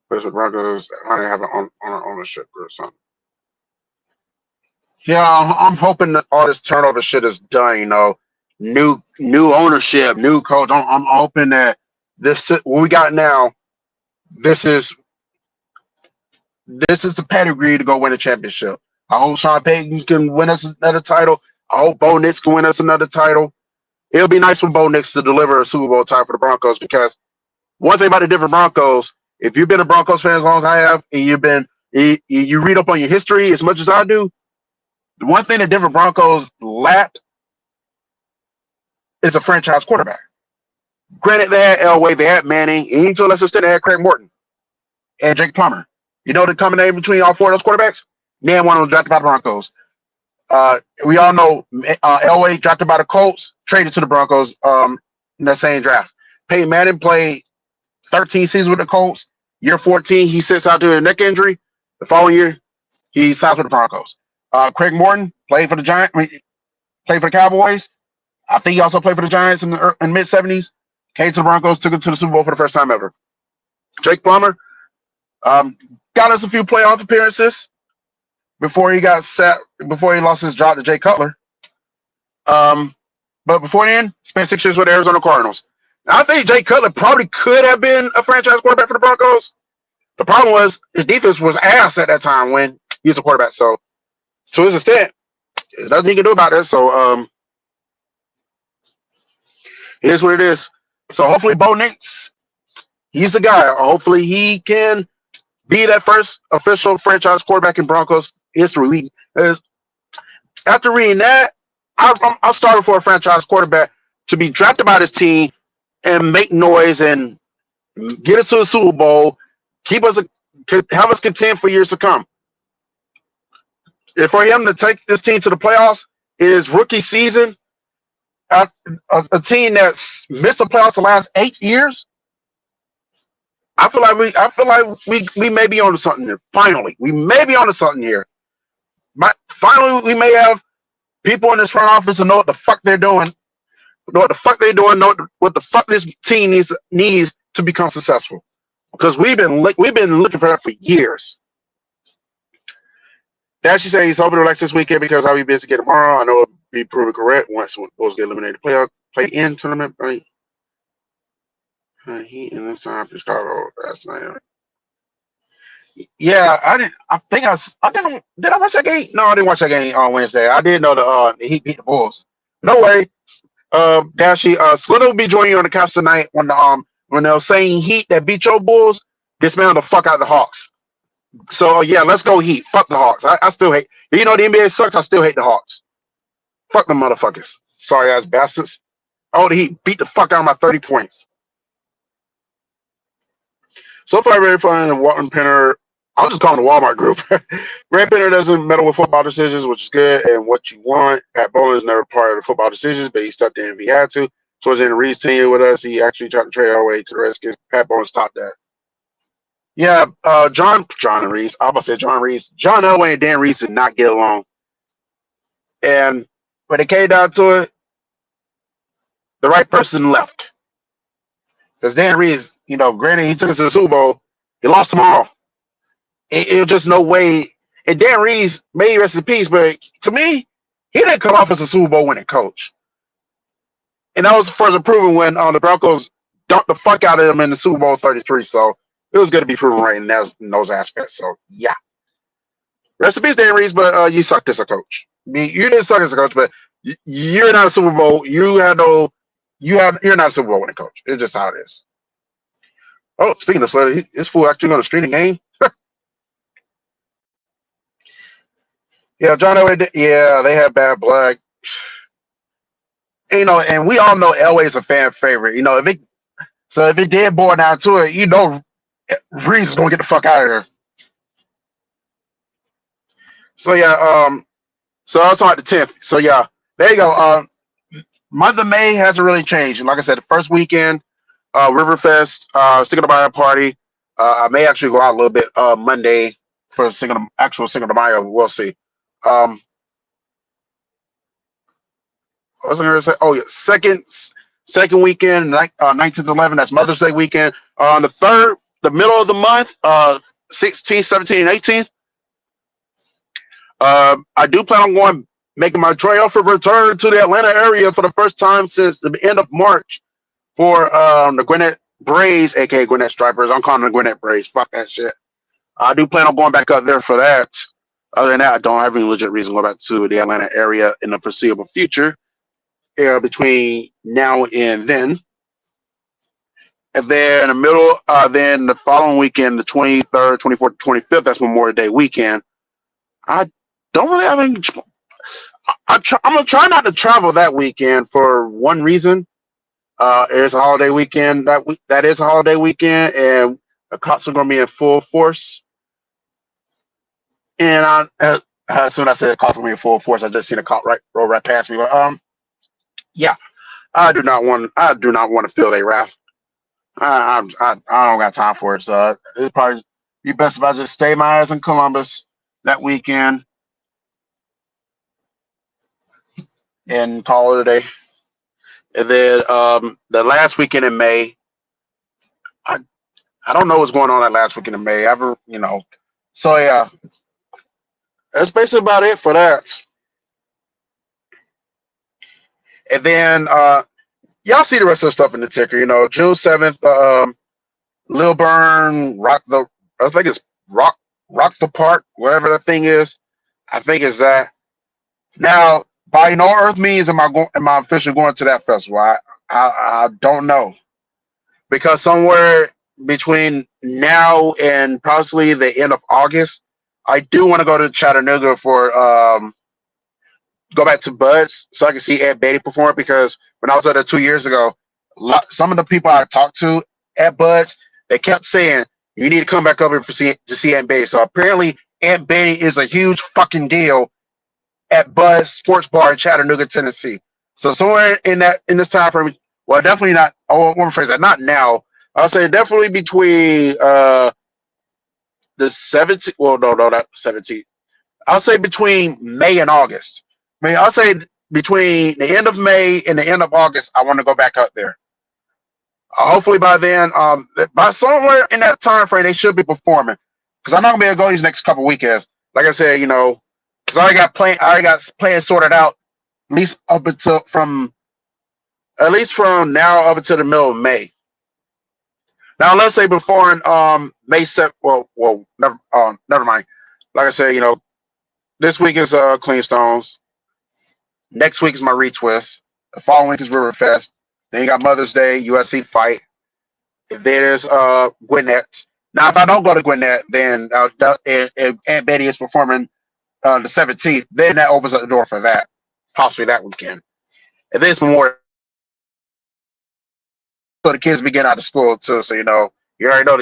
Place with Broncos, I didn't have an ownership or something. Yeah, I'm hoping that all this turnover shit is done. New ownership, new coach. I'm hoping that what we got now, this is the pedigree to go win a championship. I hope Sean Payton can win us another title. I hope Bo Nix can win us another title. It'll be nice for Bo Nix to deliver a Super Bowl title for the Broncos, because one thing about the different Broncos, if you've been a Broncos fan as long as I have, and you read up on your history as much as I do, the one thing the different Broncos lacked is a franchise quarterback. Granted, they had Elway, they had Manning, and to a lesser extent, they had Craig Morton and Jake Plummer. You know the combination between all four of those quarterbacks? Name one of them drafted by the Broncos. We all know Elway drafted by the Colts, traded to the Broncos in that same draft. Peyton Manning played 13 seasons with the Colts. Year 14, he sits out due to a neck injury. The following year, he signs with the Broncos. Craig Morton played for the Giants, played for the Cowboys. I think he also played for the Giants in the mid 70s. Came to the Broncos, took him to the Super Bowl for the first time ever. Jake Plummer got us a few playoff appearances before he lost his job to Jay Cutler. But before then, spent 6 years with the Arizona Cardinals. Now, I think Jay Cutler probably could have been a franchise quarterback for the Broncos. The problem was his defense was ass at that time when he was a quarterback. So, to his extent, there's nothing he can do about it. So, it is what it is. So, hopefully, Bo Nix, he's the guy. Hopefully, he can be that first official franchise quarterback in Broncos history. After reading that, I'm starting for a franchise quarterback to be drafted by this team and make noise and get us to the Super Bowl, have us content for years to come. And for him to take this team to the playoffs, his rookie season, a team that's missed the playoffs the last 8 years, I feel like we may be onto something here. Finally, we may be onto something here. But finally, we may have people in this front office who know what the fuck they're doing. Know what the fuck this team needs to become successful. Because we've been looking for that for years. Dashy says he's hoping to relax this weekend because I'll be busy again tomorrow. I know it'll be proven correct once Bulls get eliminated play-in tournament. Right? He in this time for Chicago. That's not. Yeah, I didn't. I think I didn't. Did I watch that game? No, I didn't watch that game on Wednesday. I did know the Heat beat the Bulls. No way. Dashy, Slitter will be joining you on the couch tonight when they're saying Heat that beat your Bulls, dismantle the fuck out of the Hawks. So yeah, let's go Heat. Fuck the Hawks. I still hate. You know the NBA sucks. I still hate the Hawks. Fuck them motherfuckers. Sorry ass bastards. Oh, the Heat beat the fuck out of my 30 points. So far, very fun. And Walton Penner, I'll just call him the Walmart group. Red Penner doesn't meddle with football decisions, which is good and what you want. Pat Bowlen is never part of the football decisions, but he stepped in if he had to. Towards the end of Reed's tenure with us, he actually tried to trade our way to the Redskins. Pat Bowlen stopped that. Yeah, John and Reese. I almost said John Reese. John Elway and Dan Reese did not get along. And when it came down to it, the right person left. Because Dan Reeves, granted he took us to the Super Bowl, he lost them all. It was just no way. And Dan Reeves, may rest in peace, but to me, he didn't come off as a Super Bowl winning coach. And that was further proven when the Broncos dunked the fuck out of him in the Super Bowl 33. So it was going to be proven right in those aspects. So yeah, rest in peace, Dan Reeves. But you sucked as a coach. I mean, you didn't suck as a coach, but you're not a Super Bowl. You're not a Super Bowl winning coach. It's just how it is. Oh, speaking of Slater, this fool actually going to stream the game. Yeah, John Elway. Yeah, they have bad blood. And we all know Elway's a fan favorite. If it did boil down to it, Reeves is gonna get the fuck out of here. So yeah, so I was talking the 10th. So yeah, there you go. Month of May hasn't really changed. And like I said, the first weekend, Riverfest, Cinco de Mayo party. I may actually go out a little bit Monday for actual Cinco de Mayo. We'll see. What was I going to say? Oh yeah, second weekend, 19th, 11th. That's Mother's Day weekend. On the third, the middle of the month, 16th, 17th, and 18th. I do plan on making my triumphant return to the Atlanta area for the first time since the end of March for the Gwinnett Braves, aka Gwinnett Stripers. I'm calling them the Gwinnett Braves. Fuck that shit. I do plan on going back up there for that. Other than that, I don't have any legit reason to go back to the Atlanta area in the foreseeable future. Between now and then. And then in the middle, then the following weekend, the 23rd, 24th, 25th, that's Memorial Day weekend. I don't really have any. I'm going to try not to travel that weekend for one reason. It's a holiday weekend. That is a holiday weekend, and the cops are going to be in full force. And as soon as I said the cops are going to be in full force, I just seen a cop roll right past me. Yeah, I do not want to feel their wrath. I don't got time for it. So it'd probably be best if I just stay my ass in Columbus that weekend and call it a day. And then the last weekend in May, I don't know what's going on that last weekend in May. So yeah, that's basically about it for that. And then y'all see the rest of the stuff in the ticker. June 7th, Lil Burn, I think it's Rock the Park, whatever the thing is. I think it's that. Now, by no earth means am I officially going to that festival. I don't know. Because somewhere between now and possibly the end of August, I do want to go to Chattanooga for go back to Bud's so I can see Ed Beatty perform, because when I was there 2 years ago, some of the people I talked to at Bud's, they kept saying, you need to come back over to see Ed Beatty. So apparently Ed Beatty is a huge fucking deal at Bud's Sports Bar in Chattanooga, Tennessee. So somewhere in this time frame, well, definitely not. Oh, one phrase that, not now. I'll say definitely between the 17th. Well, no, not 17th. I'll say between May and August. I'll say between the end of May and the end of August, I want to go back up there. Hopefully by then, by somewhere in that time frame, they should be performing. Because I'm not gonna be able to go these next couple weekends. Like I said, because I already got plans sorted out, at least from now up until the middle of May. Now let's say before May 7th. Well, never mind. Like I said, this week is Clean Stones. Next week is my retwist. The following week is Riverfest. Then you got Mother's Day, USC fight. Then there's Gwinnett. Now, if I don't go to Gwinnett, then and Aunt Betty is performing the 17th. Then that opens up the door for that, possibly that weekend. And then it's Memorial. So the kids begin out of school too. So you already know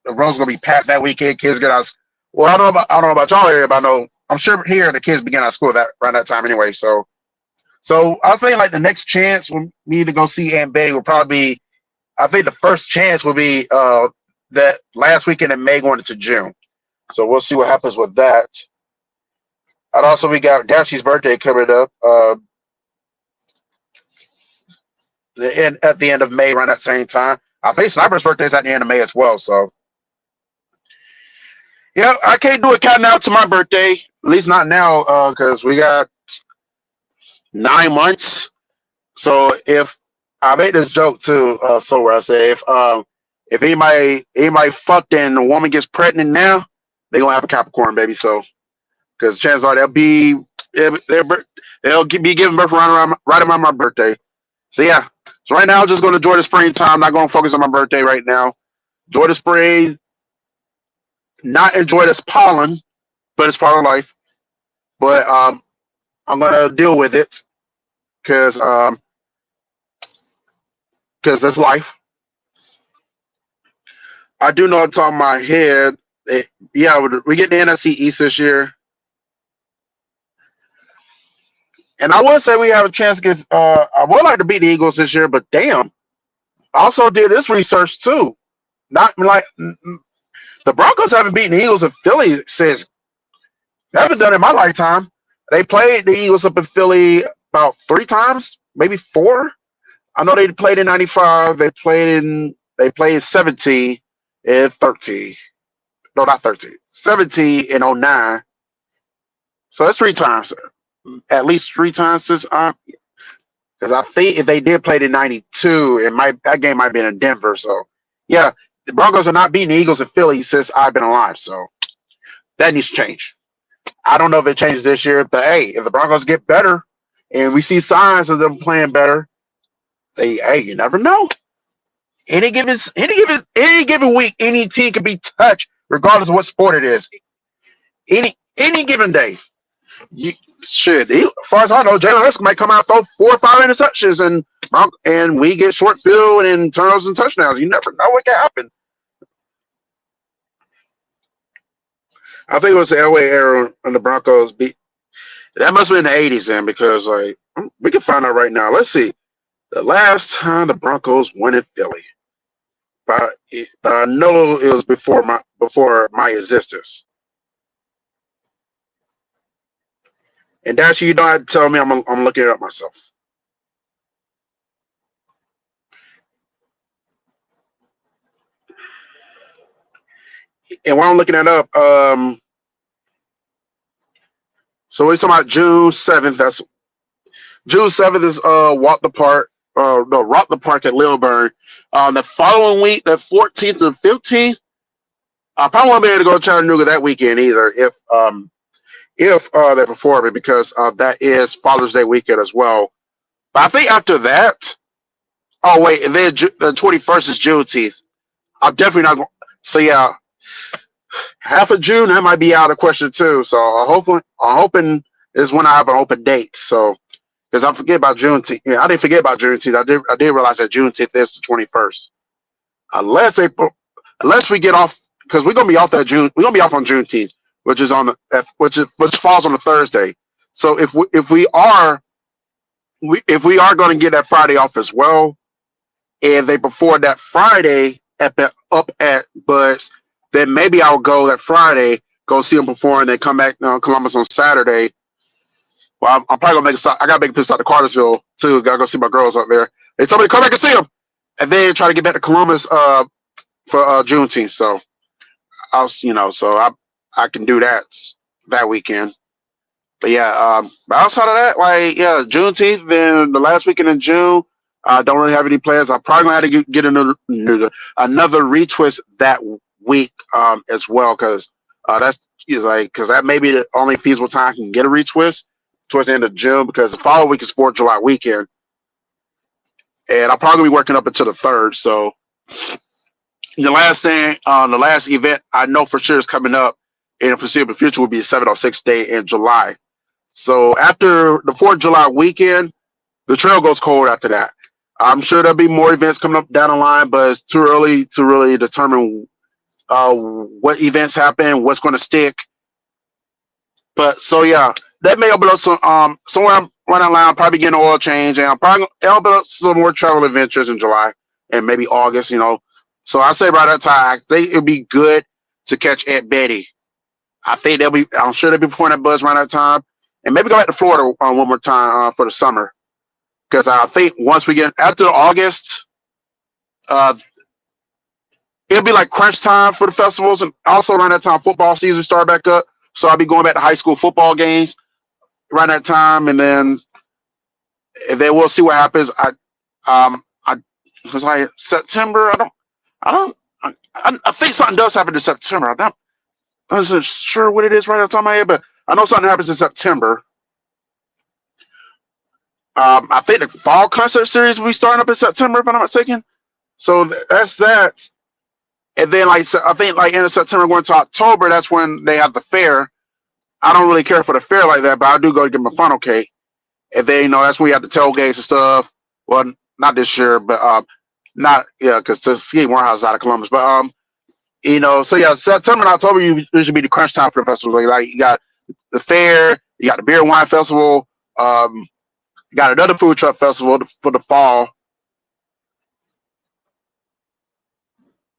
the room's gonna be packed that weekend. Kids get out. Well, I don't know about y'all area, but I'm sure here the kids begin out of school around that time anyway. So I think like the next chance for me to go see Aunt Betty will probably be, I think the first chance will be that last weekend in May going into June. So we'll see what happens with that. And also we got Dashi's birthday coming up at the end of May around that same time. I think Sniper's birthday is at the end of May as well. So yeah, I can't do a countdown to my birthday. At least not now, because we got 9 months. So if I made this joke too, so where I say if anybody fucked and a woman gets pregnant now, they gonna have a Capricorn baby. So because chances are they'll be giving birth right around my birthday. So yeah. So right now, I'm just gonna enjoy the springtime. Not gonna focus on my birthday right now. Enjoy the spring. Not enjoy this pollen, but it's part of life. But I'm gonna deal with it because it's life. I do know on top of my head. Yeah, we get the NFC East this year, and I would say we have a chance against. I would like to beat the Eagles this year, but damn, I also did this research too. Not like the Broncos haven't beaten the Eagles in Philly since. They haven't done it in my lifetime. They played the Eagles up in Philly about 3 times, maybe 4. I know they played in '95. They played 17 and 13. No, not 13. 17 and '09. So that's 3 times. At least 3 times since because I think if they did play it in '92, that game might have been in Denver. So yeah, the Broncos are not beating the Eagles in Philly since I've been alive. So that needs to change. I don't know if it changes this year, but hey, if the Broncos get better and we see signs of them playing better, you never know. Any given week, any team can be touched, regardless of what sport it is. Any given day, you as far as I know, Jalen Hurts might come out throw 4 or 5 interceptions, and we get short field and turnovers and touchdowns. You never know what can happen. I think it was the Elway era when the Broncos beat. That must have been the '80s then, because we can find out right now. Let's see. The last time the Broncos won in Philly, but I know it was before my existence. And Dasher, you don't have to tell me. I'm looking it up myself. And while I'm looking it up, so we're talking about June 7th. That's June 7th is Walk the Park. No, Rock the Park at Lilburn. The following week, the 14th and 15th, I probably won't be able to go to Chattanooga that weekend either. If they're performing, because that is Father's Day weekend as well. But I think after that, oh wait, and then the 21st is Juneteenth. I'm definitely not going. So yeah, half of June that might be out of question too. So I'm hoping is when I have an open date. So because I forget about Juneteenth. Yeah, I didn't forget about Juneteenth. I did realize that Juneteenth is the 21st. Unless we get off, because we're gonna be off that June. We're gonna be off on Juneteenth, which falls on a Thursday. So if we are going to get that Friday off as well, and they perform that Friday up at Bud's, then maybe I'll go that Friday, go see them perform, and then come back to Columbus on Saturday. Well, I'm probably gonna make a stop. I gotta make a stop to Cartersville too. Gotta go see my girls up there. They told me to come back and see them, and then try to get back to Columbus for Juneteenth. So I can do that weekend. But yeah, but outside of that, Juneteenth, then the last weekend in June, I don't really have any plans. I'm probably gonna have to get another retwist that week as well, because because that may be the only feasible time I can get a retwist towards the end of June, because the following week is 4th of July weekend, and I'm probably be working up until the 3rd. So the last event I know for sure is coming up in the foreseeable future will be the 706 day in July. So after the 4th of July weekend, the trail goes cold after that. I'm sure there'll be more events coming up down the line, but it's too early to really determine what events happen, what's going to stick. But so yeah, that may open up some somewhere right down the line. I'll probably get an oil change, and I'll probably open up some more travel adventures in July and maybe August. So I say by that time, I think it'd be good to catch Aunt Betty. I'm sure they'll be pouring that buzz around that time, and maybe go back to Florida one more time for the summer, because I think once we get after August, it'll be like crunch time for the festivals, and also around that time football season start back up. So I'll be going back to high school football games around that time, and then we'll see what happens. I because like September, I don't, I think something does happen in September. I wasn't sure what it is right off the top of my head, but I know something happens in September. I think the fall concert series will be starting up in September, if I'm not mistaken. So that's that. And then, like, so I think, like, end of September going to October, that's when they have the fair. I don't really care for the fair like that, but I do go to get my funnel cake. And then, that's when we have the tailgates and stuff. Well, not this year, but not yeah, because the ski Morehouse is out of Columbus. But so yeah, September and October usually be the crunch time for the festival. Like you got the fair, you got the beer and wine festival, you got another food truck festival for the fall,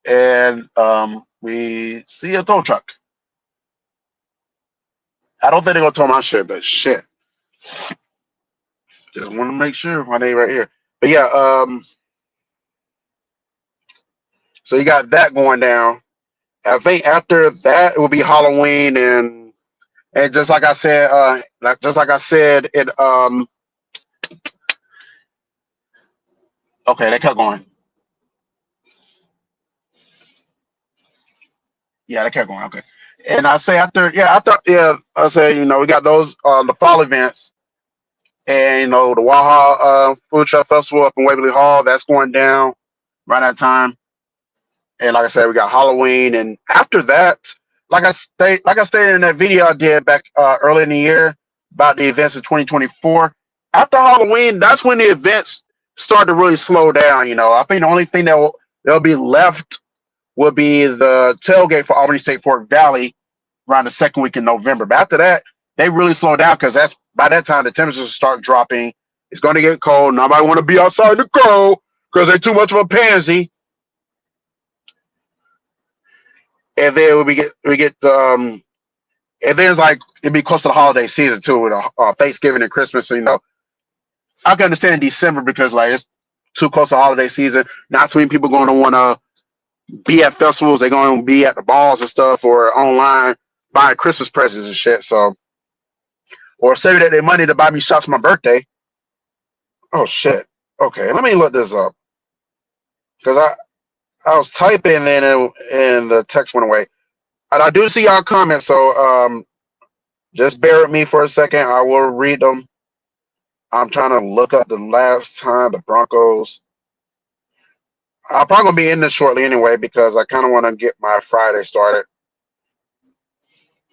and we see a tow truck. I don't think they're gonna tow my shit, but shit, just want to make sure my name right here. But yeah, so you got that going down. I think after that it will be Halloween, and just like I said, it okay, they kept going. Yeah, they kept going. Okay, and I say I say we got those the fall events, and the Waha Food Truck Festival up in Waverly Hall that's going down around that time. And like I said, we got Halloween, and after that, like I stated in that video I did back early in the year about the events of 2024. After Halloween, that's when the events start to really slow down. I think the only thing that'll be left will be the tailgate for Albany State Fork Valley around the second week in November. But after that, they really slow down because that's by that time the temperatures start dropping. It's going to get cold. Nobody want to be outside the cold because they're too much of a pansy. And then and then it's like it'd be close to the holiday season too, with Thanksgiving and Christmas. So I can understand December because like it's too close to holiday season. Not too many people going to want to be at festivals. They're going to be at the balls and stuff, or online buying Christmas presents and shit. So, or saving that their money to buy me shots for my birthday. Oh shit. Okay, let me look this up because I was typing and the text went away. And I do see y'all comments, so just bear with me for a second. I will read them. I'm trying to look up the last time the Broncos. I'm probably gonna be in this shortly anyway because I kind of want to get my Friday started.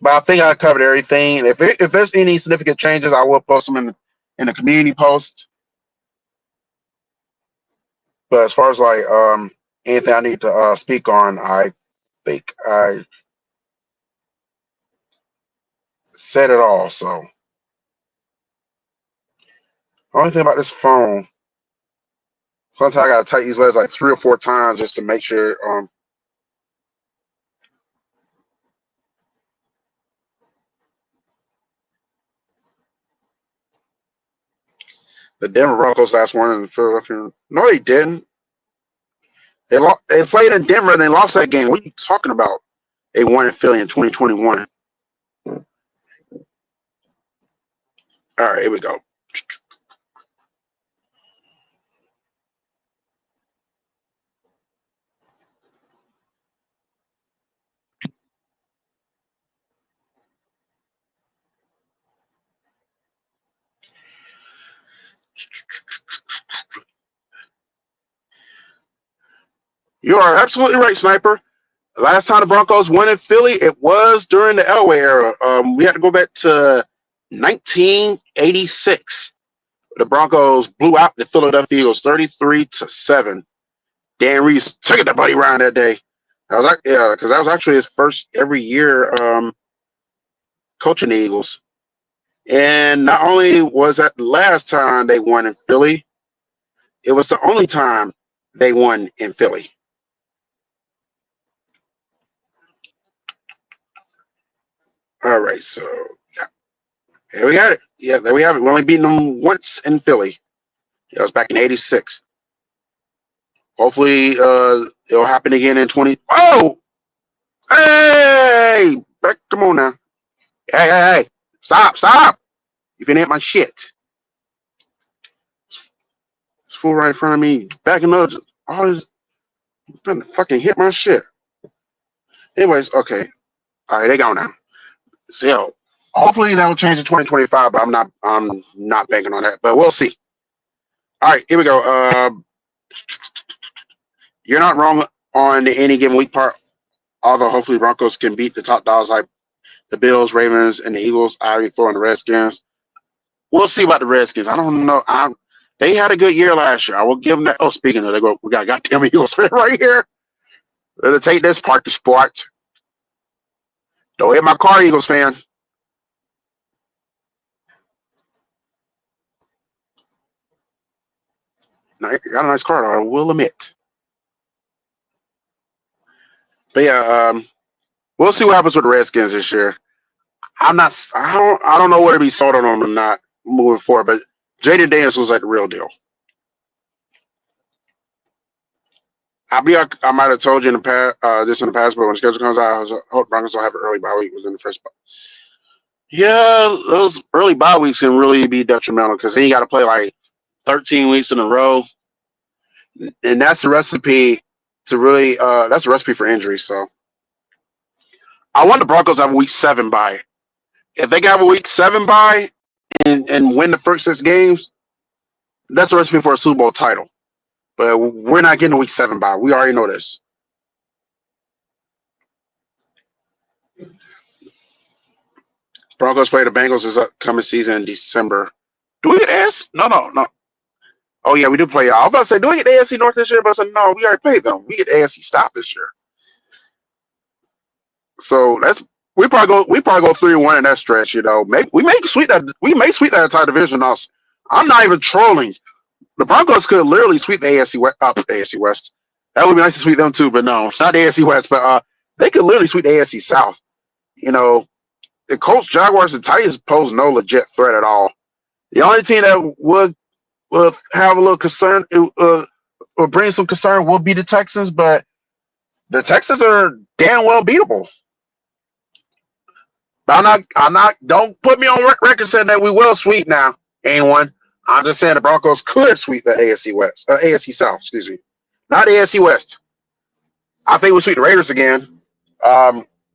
But I think I covered everything. If there's any significant changes, I will post them in the community post. But as far as like anything I need to speak on, I think I said it all. So only thing about this phone, sometimes I gotta type these letters like 3 or 4 times just to make sure. The Denver Broncos last one in Philadelphia. No, they didn't. They played in Denver and they lost that game. What are you talking about? They won in Philly in 2021. All right, here we go. You are absolutely right, Sniper. Last time the Broncos won in Philly, it was during the Elway era. We had to go back to 1986. The Broncos blew out the Philadelphia Eagles 33-7. Dan Reese took it to Buddy Ryan that day. I was like, yeah, because that was actually his first every year coaching the Eagles. And not only was that the last time they won in Philly, it was the only time they won in Philly. All right, so yeah, here we got it. Yeah, there we have it. We only beaten them once in Philly. It was back in '86. Hopefully, it'll happen again in 20. Oh, hey, back, come on now. Hey, stop! You finna hit my shit. This fool right in front of me, backing up. All this, finna fucking hit my shit. Anyways, okay. All right, they gone now. So, hopefully that will change in 2025, but I'm not banking on that. But we'll see. All right, here we go. You're not wrong on the any given week part. Although hopefully Broncos can beat the top dogs like the Bills, Ravens, and the Eagles. I already throw in the Redskins. We'll see about the Redskins. I don't know. They had a good year last year. I will give them that. Oh, speaking of, we got goddamn Eagles fan right here. Let's take this part to sport. Don't hit my car, Eagles fan. Now, you got a nice car, I will admit. But yeah, we'll see what happens with the Redskins this year. I don't know whether to be sold on them or not moving forward, but Jaden Daniels was like the real deal. I might have told you in the past, this in the past, but when the schedule comes out, I hope Broncos will have an early bye week within the first. Yeah, those early bye weeks can really be detrimental because then you got to play like 13 weeks in a row, and that's the recipe to really. That's a recipe for injury. So I want the Broncos to have a week 7 bye. If they can have a week 7 bye and win the first 6 games, that's a recipe for a Super Bowl title. But we're not getting a week 7 bye. We already know this. Broncos play the Bengals this upcoming season in December. Do we get AFC? No. Oh yeah, we do play. I was about to say, do we get AFC North this year? But I said, no, we already played them. We get AFC South this year. So we probably go 3-1 in that stretch. You know, we may sweep that entire division. I'm not even trolling. The Broncos could literally sweep the AFC West. AFC West. That would be nice to sweep them too, but no, not the AFC West. But they could literally sweep the AFC South. You know, the Colts, Jaguars, and Titans pose no legit threat at all. The only team that would have a little concern, or bring some concern, will be the Texans. But the Texans are damn well beatable. I'm not. Don't put me on record saying that we will sweep now. Anyone? I'm just saying the Broncos could sweep the AFC West, AFC South. Excuse me, not the AFC West. I think we'll sweep the Raiders again.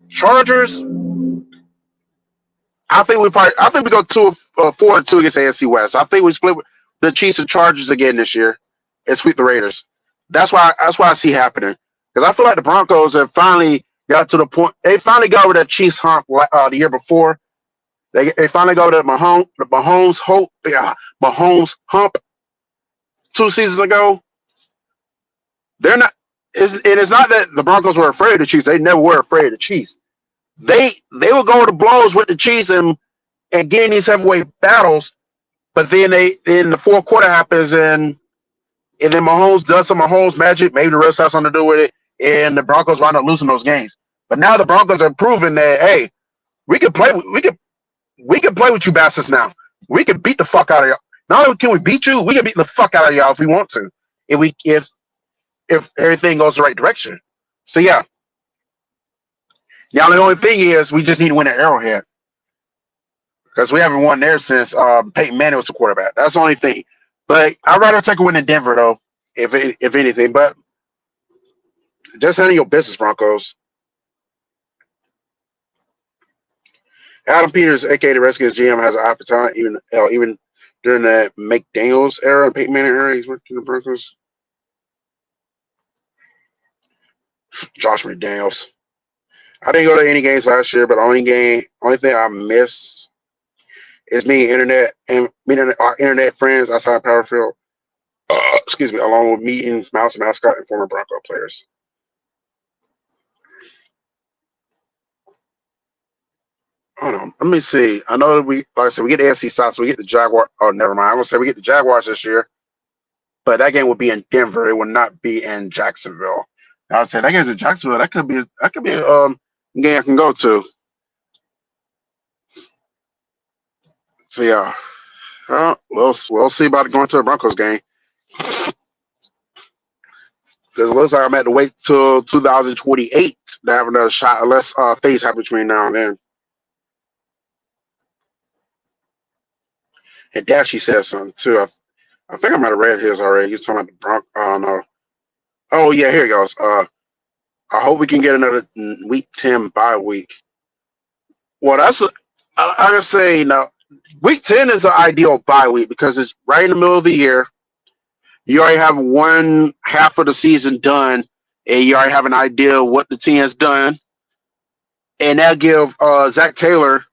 Chargers. I think we go 4-2 against AFC West. I think we split the Chiefs and Chargers again this year and sweep the Raiders. That's why I see happening because I feel like the Broncos have finally got to the point. They finally got over that Chiefs hump the year before. They finally got over the Mahomes hump 2 seasons ago. They're not. It's not that the Broncos were afraid of the Chiefs. They never were afraid of the Chiefs. They would go to blows with the Chiefs and get in these heavyweight battles, but then the fourth quarter happens and then Mahomes does some Mahomes magic. Maybe the rest has something to do with it, and the Broncos wind up losing those games. But now the Broncos are proving that hey, we can play with you bastards now. We can beat the fuck out of y'all. Not only can we beat you, we can beat the fuck out of y'all if we want to. If everything goes the right direction. So yeah. Now the only thing is we just need to win at Arrowhead. Because we haven't won there since Peyton Manning was the quarterback. That's the only thing. But I'd rather take a win in Denver though, if anything. But just handle your business, Broncos. Adam Peters, aka the Redskins GM, has an eye for talent, even during the McDaniels era, Peyton Manning era. He's working the Broncos. Josh McDaniels. I didn't go to any games last year, but only thing I miss is meeting our internet friends outside Powerfield. Excuse me, along with meeting Mouse mascot and former Bronco players. Hold on, let me see. I know that like I said, we get the AFC South, so we get the Jaguar. Oh, never mind. I'm gonna say we get the Jaguars this year, but that game will be in Denver. It will not be in Jacksonville. I would say that game's in Jacksonville. That could be a game I can go to. So yeah, we'll see about going to a Broncos game. Because it looks like I'm going to wait till 2028 to have another shot, unless things happen between now and then. And Dashy said something too. I think I might have read his already. He's talking about the Broncos. No. Oh yeah, here he goes. I hope we can get another week 10 bye week. Well, I would say no. Week 10 is the ideal bye week because it's right in the middle of the year. You already have one half of the season done, and you already have an idea of what the team has done, and that give Zach Taylor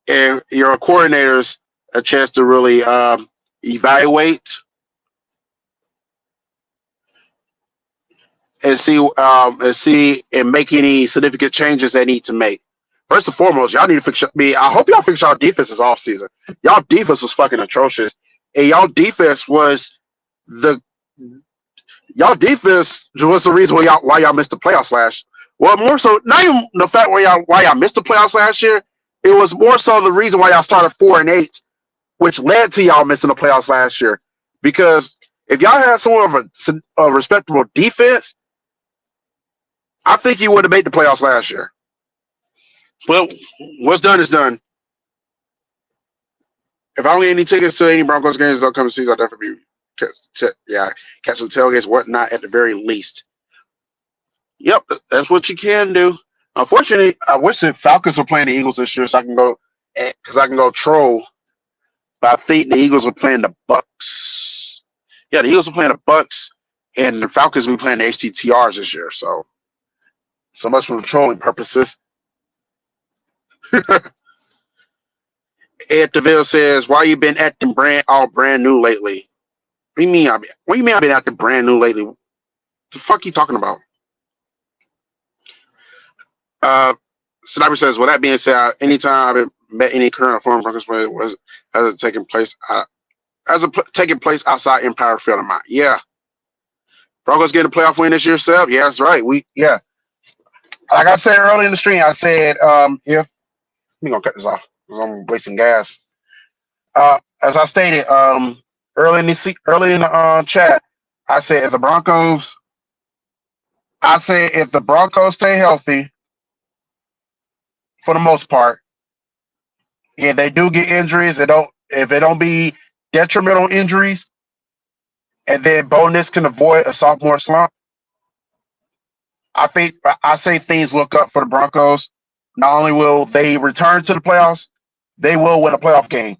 and your coordinators a chance to really evaluate and make any significant changes they need to make. First and foremost, y'all need to fix me. I hope y'all fix y'all defenses off season. Y'all defense was fucking atrocious, and y'all defense was the the reason why y'all missed the playoffs last. Well, more so not even the fact why y'all missed the playoffs last year. It was more so the reason why y'all started 4-8, which led to y'all missing the playoffs last year. Because if y'all had somewhat of a respectable defense, I think you would have made the playoffs last year. Well, what's done is done. If I don't get any tickets to any Broncos games this upcoming season, I'll definitely be catch some tailgates, whatnot, at the very least. Yep, that's what you can do. Unfortunately, I wish the Falcons were playing the Eagles this year, so I can go troll. But I think the Eagles were playing the Bucks. Yeah, the Eagles were playing the Bucks, and the Falcons will be playing the HTTRs this year. So much for trolling purposes. Ed DeVille says, "Why you been acting brand new lately?" What do you mean? What do you mean I've been acting brand new lately? What the fuck are you talking about? Sniper says, "With that being said, anytime I've met any current or former Broncos player has it taken place taking place outside Empire Field of mine? Yeah, Broncos getting a playoff win this year, Seb. Yeah, that's right. Like I said earlier in the stream, I said if we're gonna cut this off because I'm wasting gas. As I stated early in the chat, I said if the Broncos stay healthy for the most part, if they do get injuries, if it don't be detrimental injuries, and then Bonus can avoid a sophomore slump, I say things look up for the Broncos. Not only will they return to the playoffs, they will win a playoff game.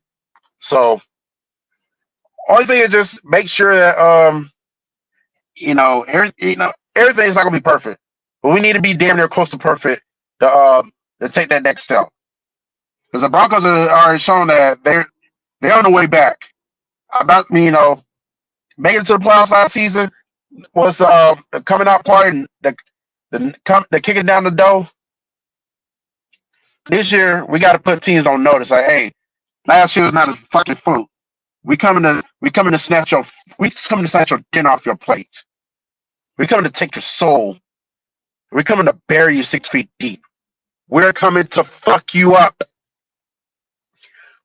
So only thing is just make sure that everything's not gonna be perfect, but we need to be damn near close to perfect to take that next step. Because the Broncos have already shown that they're on the way back. About making it to the playoffs last season was the coming out party and the kicking down the door. This year we got to put teams on notice. Like, hey, last year was not a fucking fluke. We coming to snatch your dinner off your plate. We coming to take your soul. We're coming to bury you 6 feet deep. We're coming to fuck you up.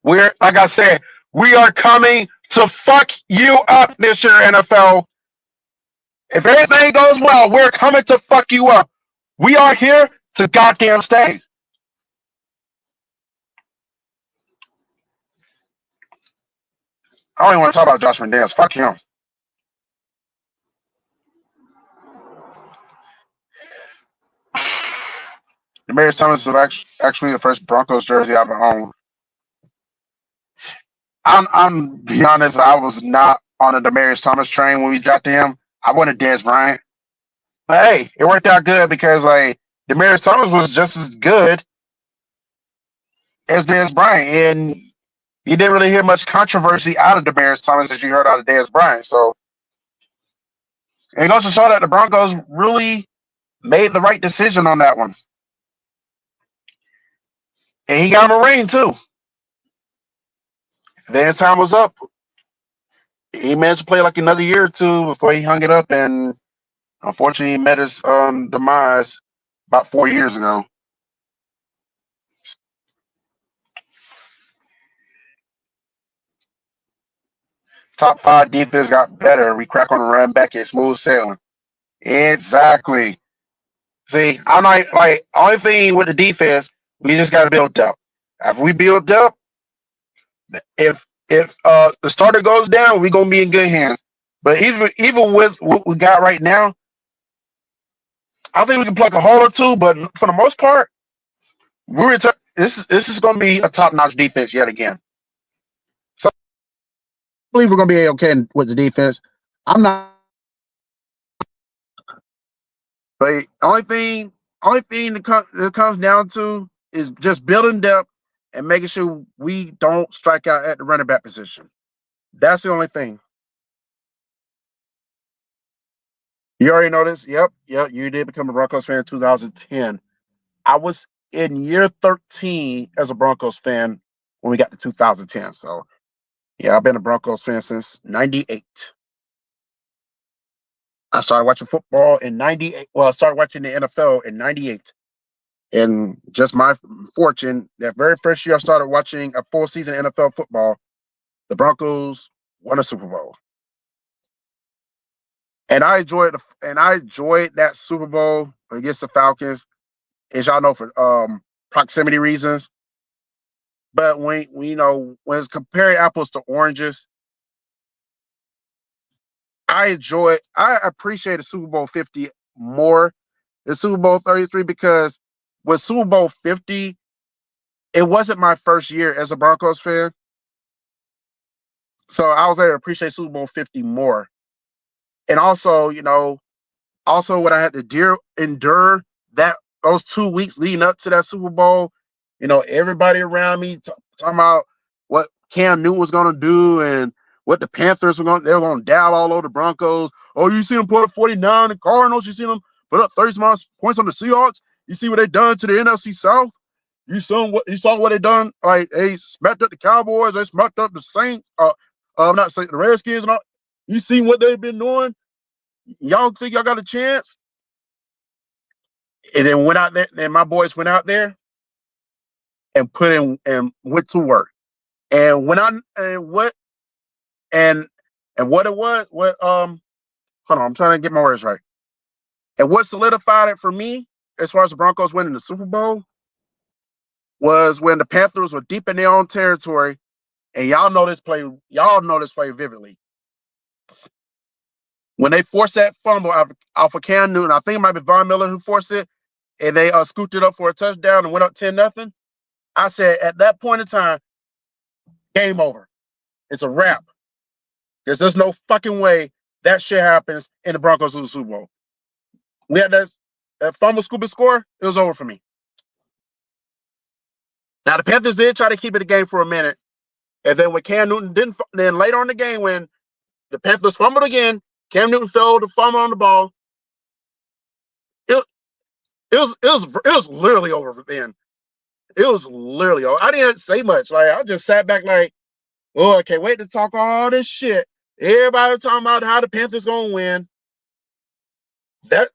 Like I said, we are coming to fuck you up this year, NFL. If everything goes well, we're coming to fuck you up. We are here to goddamn stay. I don't even want to talk about Josh McDaniels. Fuck him. Demaryius Thomas is actually the first Broncos jersey I've owned. I'm be honest, I was not on a Demaryius Thomas train when we drafted him. I wanted Dez Bryant. But hey, it worked out good because like Demaryius Thomas was just as good as Dez Bryant, and you didn't really hear much controversy out of Demaryius Thomas as you heard out of Dez Bryant. So it goes to show that the Broncos really made the right decision on that one. And he got him a ring too. Then his time was up. He managed to play like another year or two before he hung it up, and unfortunately, he met his demise about 4 years ago. Top 5 defense got better. We crack on the run back. It's smooth sailing. Exactly. See, I'm like only thing with the defense, we just got to build depth. After we build depth, if the starter goes down, we're gonna be in good hands. But even with what we got right now, I think we can pluck a hole or two. But for the most part, this is gonna be a top notch defense yet again. So I believe we're gonna be okay with the defense. I'm not. But only thing that comes down to is just building depth and making sure we don't strike out at the running back position. That's the only thing. You already know this. Yep. You did become a Broncos fan in 2010. I was in year 13 as a Broncos fan when we got to 2010. So yeah, I've been a Broncos fan since '98. I started watching football in '98. Well, I started watching the NFL in '98. And just my fortune, that very first year I started watching a full season NFL football, the Broncos won a Super Bowl. And I enjoyed that Super Bowl against the Falcons, as y'all know, for proximity reasons. But when it's comparing apples to oranges, I appreciate the Super Bowl 50 more than Super Bowl 33 because with Super Bowl 50, it wasn't my first year as a Broncos fan. So I was able to appreciate Super Bowl 50 more. And also, what I had to endure that those 2 weeks leading up to that Super Bowl, everybody around me talking about what Cam Newton was gonna do and what the Panthers they were gonna dab all over the Broncos. Oh, you see them put up 49 on the Cardinals, you see them put up 30 some points on the Seahawks, you see what they done to the NFC South. You saw what they done. Like they smacked up the Cowboys, they smacked up the Saints, I'm not saying the Redskins and all. You seen what they've been doing? Y'all think y'all got a chance? And then went out there, and my boys went out there and put in and went to work. And when I and what it was, hold on, I'm trying to get my words right. And what solidified it for me, as far as the Broncos winning the Super Bowl, was when the Panthers were deep in their own territory, and y'all know this play vividly. When they forced that fumble off of Cam Newton, I think it might be Von Miller who forced it, and they scooped it up for a touchdown and went up 10-0. I said at that point in time, game over. It's a wrap. Because there's no fucking way that shit happens in the Broncos lose the Super Bowl. We had that fumble, scoop, and score. It was over for me. Now the Panthers did try to keep it a game for a minute, and then when Cam Newton didn't, then later on in the game when the Panthers fumbled again, Cam Newton failed to fumble on the ball. It it was literally over then. It was literally over. I didn't say much. Like I just sat back like, oh, I can't wait to talk all this shit. Everybody talking about how the Panthers gonna win. That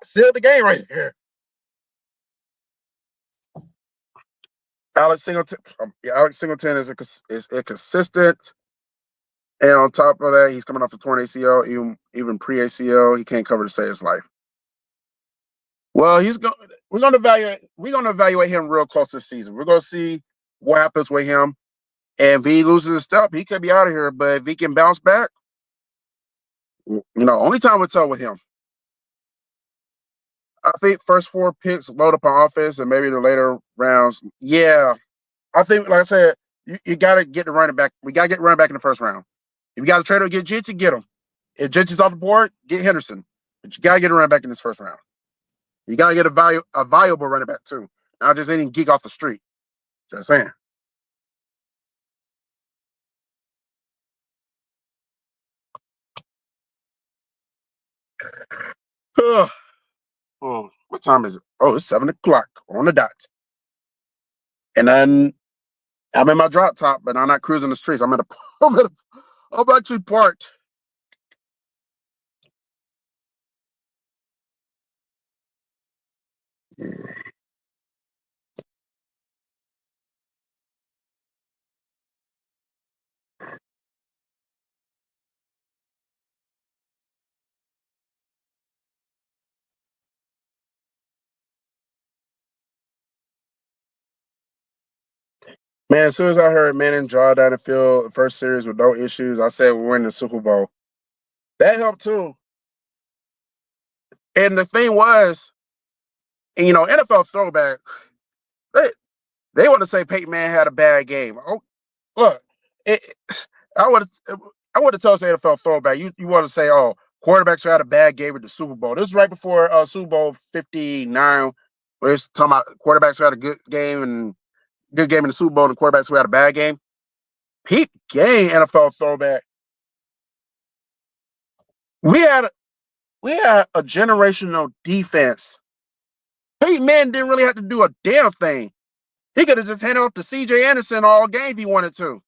sealed the game right there. Alex Singleton is consistent, and on top of that, he's coming off the torn ACL, even pre ACL, he can't cover to save his life. Well, we're gonna evaluate him real close this season. We're gonna see what happens with him. And if he loses a step, he could be out of here. But if he can bounce back, only time will tell with him. I think first four picks load up on offense and maybe the later rounds. Yeah, I think, like I said, you got to get the running back. We got to get the running back in the first round. If you got to trade or get Jitsi, get him. If Jitsy's off the board, get Henderson. But you got to get a running back in this first round. You got to get a valuable running back too, not just any geek off the street. Just saying. What time is it? Oh, it's 7 o'clock on the dot. And then I'm in my drop top, but I'm not cruising the streets. I'm actually parked. Man, as soon as I heard Manning draw down the field first series with no issues, I said we're winning the Super Bowl. That helped too. And the thing was, and, NFL throwback, they, they want to say Peyton Manning had a bad game. Oh, look, it, I would tell us NFL throwback. You want to say, oh, quarterbacks who had a bad game at the Super Bowl. This is right before Super Bowl 59, where it's talking about quarterbacks who had a good game in the Super Bowl and quarterbacks who had a bad game. Peak game NFL throwback. We had a generational defense. Peyton Manning didn't really have to do a damn thing. He could have just handed off to C.J. Anderson all game if he wanted to.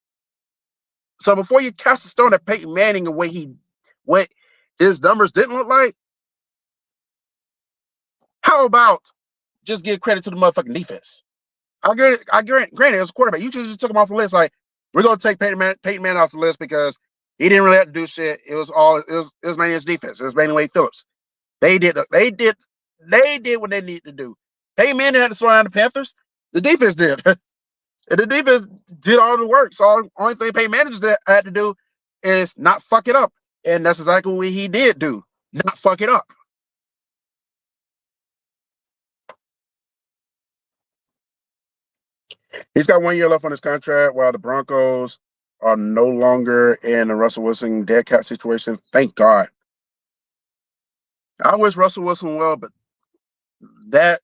So before you cast a stone at Peyton Manning and what his numbers didn't look like, how about just give credit to the motherfucking defense? Granted, it was a quarterback. You just took him off the list. Like, we're gonna take Peyton Manning off the list because he didn't really have to do shit. It was mainly his defense. It was mainly Wade Phillips. They did what they needed to do. Peyton Manning had to slow down the Panthers. The defense did. And the defense did all the work. So the only thing Peyton Manning had to do is not fuck it up. And that's exactly what he did do. Not fuck it up. He's got 1 year left on his contract while the Broncos are no longer in a Russell Wilson dead cat situation. Thank God. I wish Russell Wilson well, but that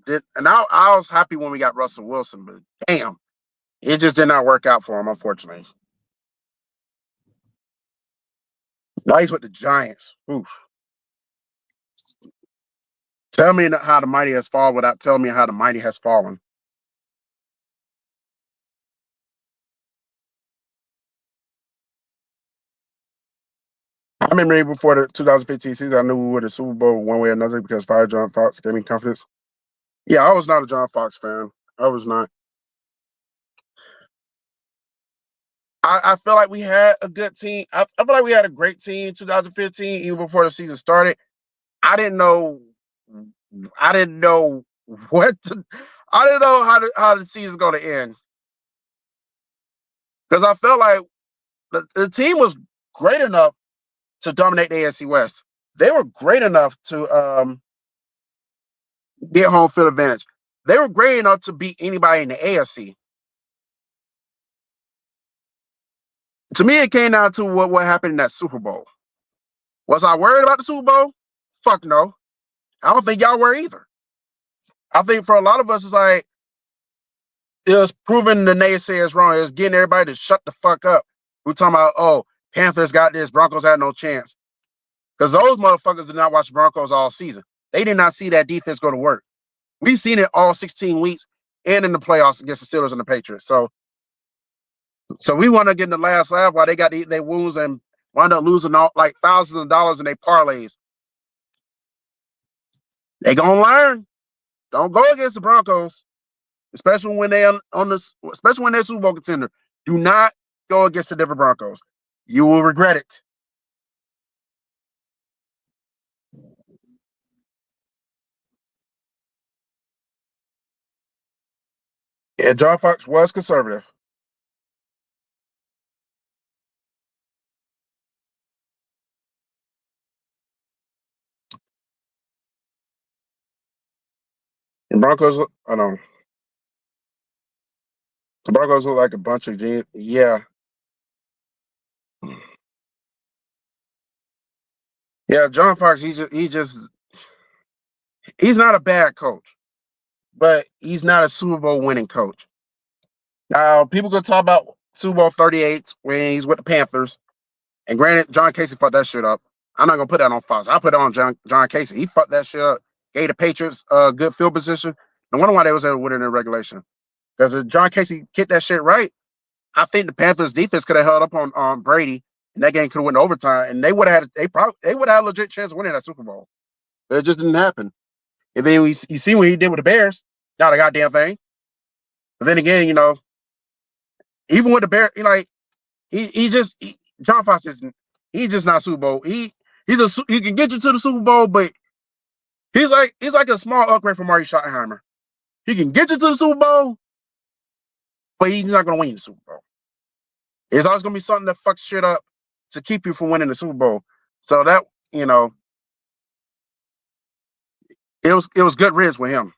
did, and I was happy when we got Russell Wilson, but damn, it just did not work out for him, unfortunately. Now he's with the Giants. Oof. Tell me how the mighty has fallen without telling me how the mighty has fallen. I remember before the 2015 season, I knew we were the Super Bowl one way or another because Fire John Fox gave me confidence. Yeah, I was not a John Fox fan. I was not. I feel like we had a good team. I feel like we had a great team in 2015, even before the season started. I didn't know. I didn't know what. I didn't know how the season's going to end because I felt like the team was great enough to dominate the AFC West. They were great enough to get home field advantage. They were great enough to beat anybody in the AFC. To me, it came down to what happened in that Super Bowl. Was I worried about the Super Bowl? Fuck no. I don't think y'all were either. I think for a lot of us, it's like it was proving the naysayers wrong. It was getting everybody to shut the fuck up. We're talking about, oh, Panthers got this, Broncos had no chance. Because those motherfuckers did not watch the Broncos all season. They did not see that defense go to work. We've seen it all 16 weeks and in the playoffs against the Steelers and the Patriots. So we want to get in the last laugh while they got to eat their wounds and wind up losing like thousands of dollars in their parlays. They gonna learn. Don't go against the Broncos, especially when they're especially when they're Super Bowl contender. Do not go against the Denver Broncos. You will regret it. And John Fox was conservative. And Broncos, I don't know. The Broncos look like a bunch of genius. Yeah. Yeah, John Fox, he's not a bad coach, but he's not a Super Bowl winning coach. Now, people gonna talk about Super Bowl 38 when he's with the Panthers. And granted, John Casey fucked that shit up. I'm not gonna put that on Fox. I put it on John Casey. He fucked that shit up. Gave the Patriots a good field position. No wonder why they was able to win in the regulation. Because if John Casey kicked that shit right, I think the Panthers defense could have held up on Brady, and that game could have went to overtime, and they would have had a legit chance of winning that Super Bowl. But it just didn't happen. And then you see what he did with the Bears, not a goddamn thing. But then again, even with the Bears, John Fox he's just not Super Bowl. He can get you to the Super Bowl, but he's like a small upgrade from Marty Schottenheimer. He can get you to the Super Bowl, but he's not going to win the Super Bowl. It's always going to be something that fucks shit up to keep you from winning the Super Bowl. So that, you know, it was good riddance with him.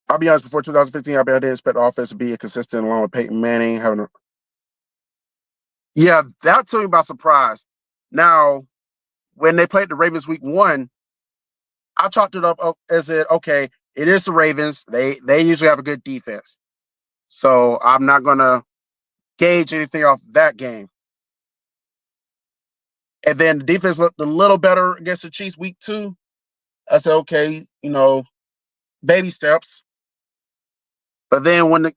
I'll be honest, before 2015, I didn't expect the offense to be consistent along with Peyton Manning having yeah, that took me by surprise. Now, when they played the Ravens week 1, I chalked it up as okay, it is the Ravens. They usually have a good defense. So I'm not gonna gauge anything off that game. And then the defense looked a little better against the Chiefs week 2. I said, okay, baby steps. But then when it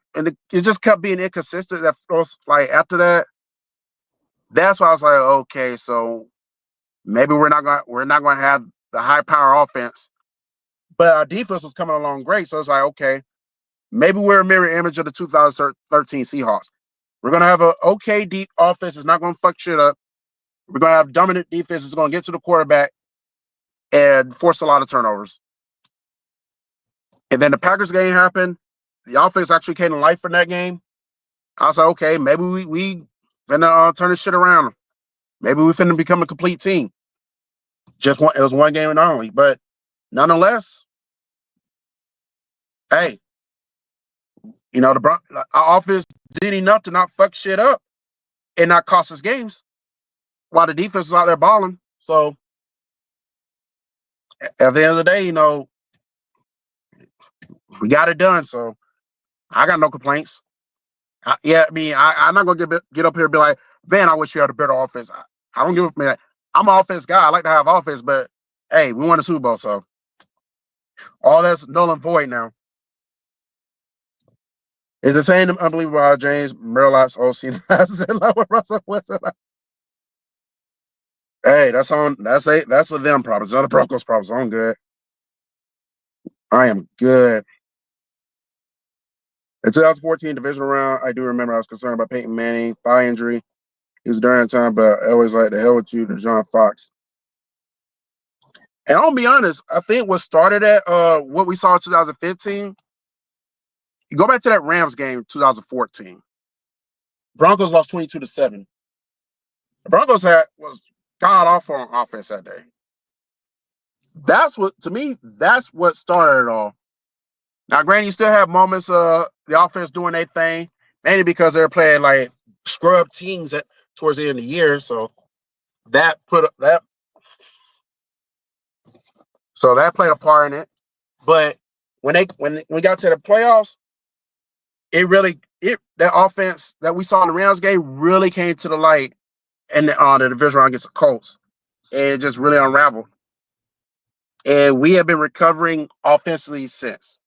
just kept being inconsistent, that first, like after that, that's why I was like, okay, so maybe we're not gonna have the high power offense, but our defense was coming along great. So it's like, okay, maybe we're a mirror image of the 2013 Seahawks. We're gonna have an okay deep offense. It's not gonna fuck shit up. We're gonna have dominant defense. It's gonna get to the quarterback and force a lot of turnovers. And then the Packers game happened. The offense actually came to life for that game. I was like, okay, maybe we finna turn this shit around. Maybe we finna become a complete team. It was one game and only, but nonetheless, hey, our offense did enough to not fuck shit up and not cost us games, while the defense was out there balling. So at the end of the day, we got it done. So I got no complaints. I'm not gonna get up here and be like, man, I wish you had a better offense. I don't give a man. I'm an offense guy. I like to have offense, but hey, we won the Super Bowl, so all that's null and void now. Is the same unbelievable how James Merlot's OC with Russell Wilson? Hey, that's a them problem. It's not a Broncos problem. So I'm good. I am good. In 2014 divisional round, I do remember I was concerned about Peyton Manning, thigh injury. He was during that time, but I always like the hell with you to John Fox. And I'll be honest, I think what started at what we saw in 2015, you go back to that Rams game 2014. Broncos lost 22-7. The Broncos was god awful on offense that day. That's what started it all. Now, granted, you still have moments of the offense doing their thing, mainly because they're playing like scrub teams towards the end of the year. So that played a part in it. But when we got to the playoffs, that offense that we saw in the Rams game really came to the light in the division round against the Colts, and it just really unraveled. And we have been recovering offensively since.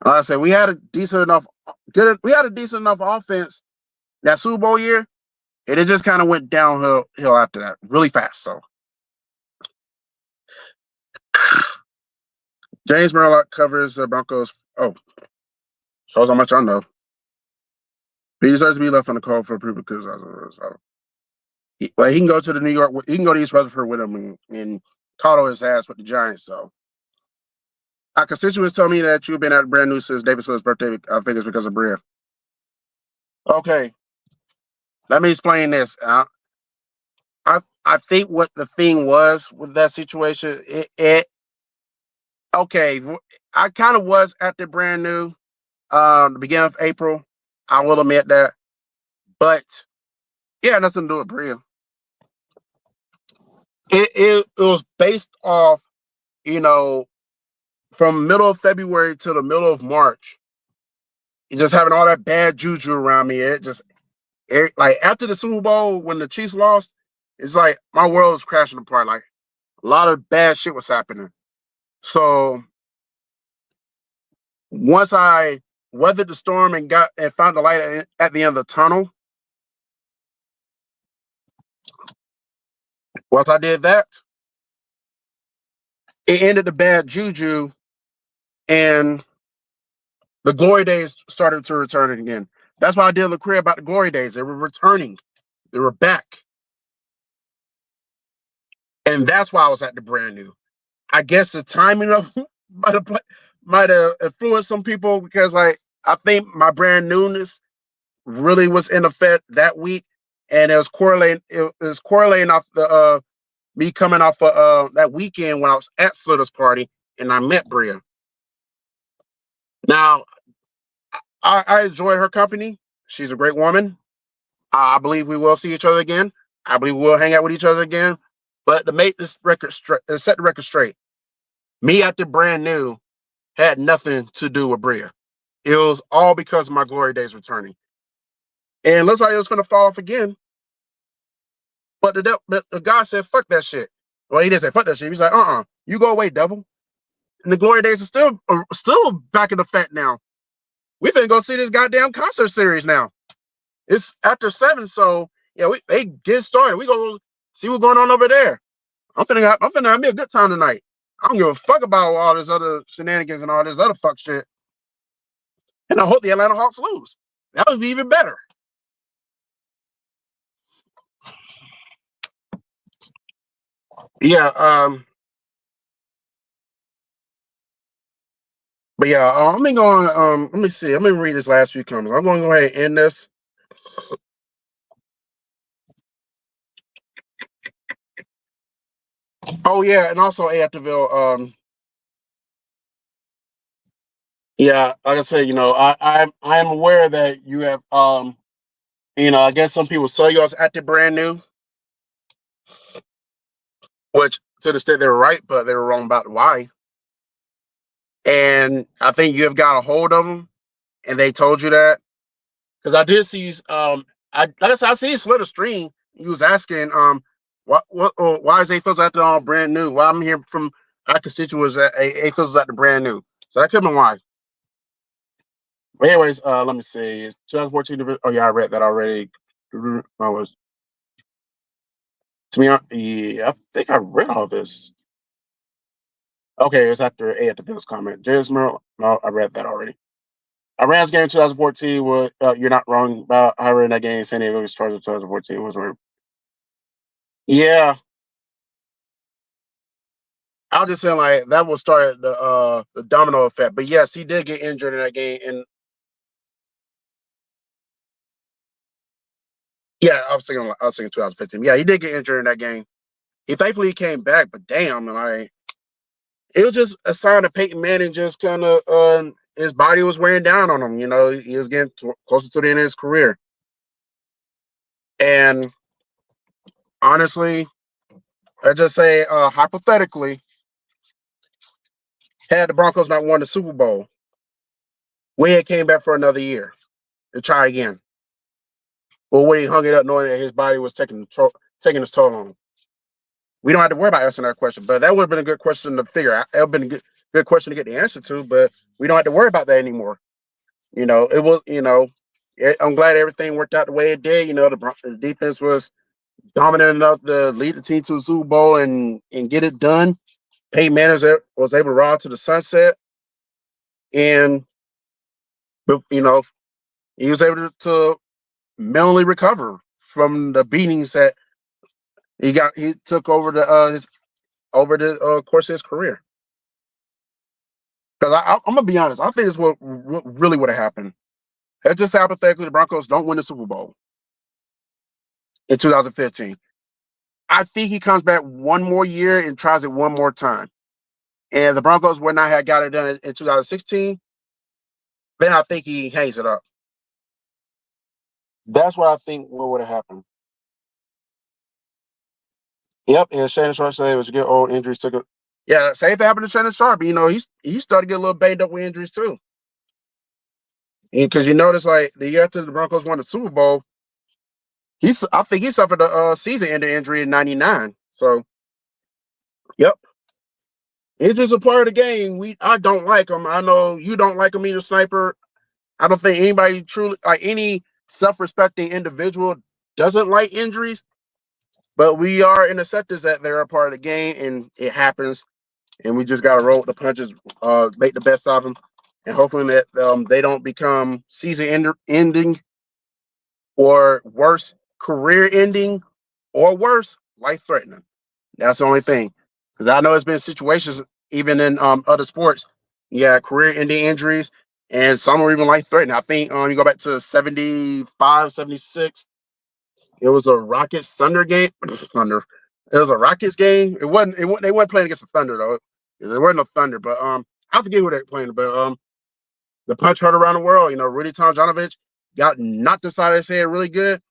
Like I said, we had a decent enough offense that Super Bowl year, and it just kind of went downhill after that really fast. So James Merlot covers the Broncos. Oh, shows how much I know. He deserves to be left on the call for people because he can go to the New York. He can go to East Rutherford with him and coddle his ass with the Giants. So our constituents told me that you've been at Brand New since David Swift's birthday. I think it's because of Bria. Okay, let me explain this. I think what the thing was with that situation, okay, I kind of was at the Brand New the beginning of April. I will admit that. But yeah, nothing to do with Bria. It was based off, from middle of February to the middle of March, just having all that bad juju around me. Like after the Super Bowl when the Chiefs lost, it's like my world was crashing apart. Like a lot of bad shit was happening. So once I weathered the storm and found the light at the end of the tunnel, once I did that, it ended the bad juju, and the glory days started to return again. That's why I did LaCree about the glory days. They were returning. They were back. And that's why I was at the Brand New. I guess the timing of might have influenced some people because like I think my brand newness really was in effect that week, and it was correlating. It was correlating off the me coming off of that weekend when I was at Slitter's party and I met Bria. Now I enjoyed her company. She's a great woman. I believe we will see each other again. I believe we'll hang out with each other again. But to make this record straight, set the record straight, me acting brand new had nothing to do with Bria. It was all because of my glory days returning. And it looks like it was going to fall off again. But the guy said, fuck that shit. Well, he didn't say fuck that shit. He's like, you go away, devil. And the glory days are still back in effect now. We finna go see this goddamn concert series now. It's after 7, so yeah, they get started. We go see what's going on over there. I'm finna have me a good time tonight. I don't give a fuck about all this other shenanigans and all this other fuck shit. And I hope the Atlanta Hawks lose. That would be even better. Yeah, but yeah, I'm gonna go on. Let me see. I'm gonna read this last few comments. I'm gonna go ahead and end this. Oh yeah, and also A-Fizzle, yeah, like I said, I am aware that you have I guess some people saw you as active brand new, which to the extent they were right, but they were wrong about why. And I think you have got a hold of them, and they told you that because I did see I see Slitter stream. He was asking why is A-Fizzle acting all brand new? Why I'm hearing from our constituents that A-Fizzle's acting brand new. So that could be why. But anyways, let me see. It's 2014. Oh yeah, I read that already. I was to me. Yeah, I think I read all this. Okay, it's after A-Fizzle's comment. James Merrill. No, I read that already. Rams game 2014 was you're not wrong about however in that game San Diego Chargers 2014 was where. Yeah, I was just saying like that will start the domino effect. But yes, he did get injured in that game, and yeah, I was thinking 2015. Yeah, he did get injured in that game. He thankfully came back, but damn, and it was just a sign of Peyton Manning just kind of his body was wearing down on him. He was getting closer to the end of his career, and honestly, I just say hypothetically, had the Broncos not won the Super Bowl, Wade came back for another year to try again. But Wade hung it up knowing that his body was taking its toll on him. We don't have to worry about answering that question, but that would have been a good question to figure out. It would have been a good question to get the answer to, but we don't have to worry about that anymore. It was, I'm glad everything worked out the way it did. The defense was dominant enough to lead the team to the Super Bowl and get it done. Peyton Manning was able to ride to the sunset, and he was able to mentally recover from the beatings that he got. He took over the course of his career. Because I'm gonna be honest, I think it's what really would have happened. Let's just hypothetically the Broncos don't win the Super Bowl in 2015. I think he comes back one more year and tries it one more time. And the Broncos would not have got it done in 2016. Then I think he hangs it up. That's what I think what would have happened. Yep, and Shannon Sharp said it was a good old injuries took it. Yeah, same thing happened to Shannon Sharp. He started to get a little banged up with injuries too. Because you notice, like the year after the Broncos won the Super Bowl, I think he suffered a season-ending injury in '99. So, yep, injuries are part of the game. I don't like them. I know you don't like them either, Sniper. I don't think anybody truly, like any self-respecting individual, doesn't like injuries. But we are in acceptance that they're a part of the game, and it happens. And we just got to roll with the punches, make the best of them, and hopefully that they don't become season-ending or worse, career-ending, or worse, life-threatening. That's the only thing. Because I know it's been situations, even in other sports, Yeah, career-ending injuries, and some were even life-threatening. I think you go back to 75, 76. It was a Rockets Thunder game. Thunder. It was a Rockets game. It wasn't. They weren't playing against the Thunder though. There wasn't no Thunder, but I forget who they were playing. But the punch heard around the world. You know, Rudy Tomjanovich got knocked inside his head really good.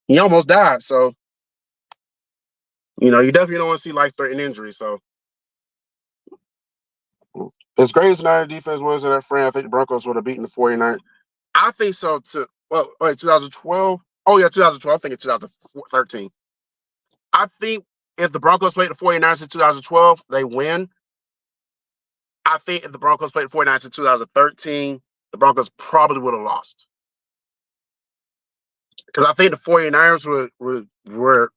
He almost died. So you know, you definitely don't want to see life-threatening injury. So as great as the defense was in that frame, I think the Broncos would have beaten the 49ers. I think so too. Well, wait, 2012. Oh yeah, 2012. I think it's 2013. I think if the Broncos played the 49ers in 2012, they win. I think if the Broncos played the 49ers in 2013, the Broncos probably would have lost. Because I think the 49ers were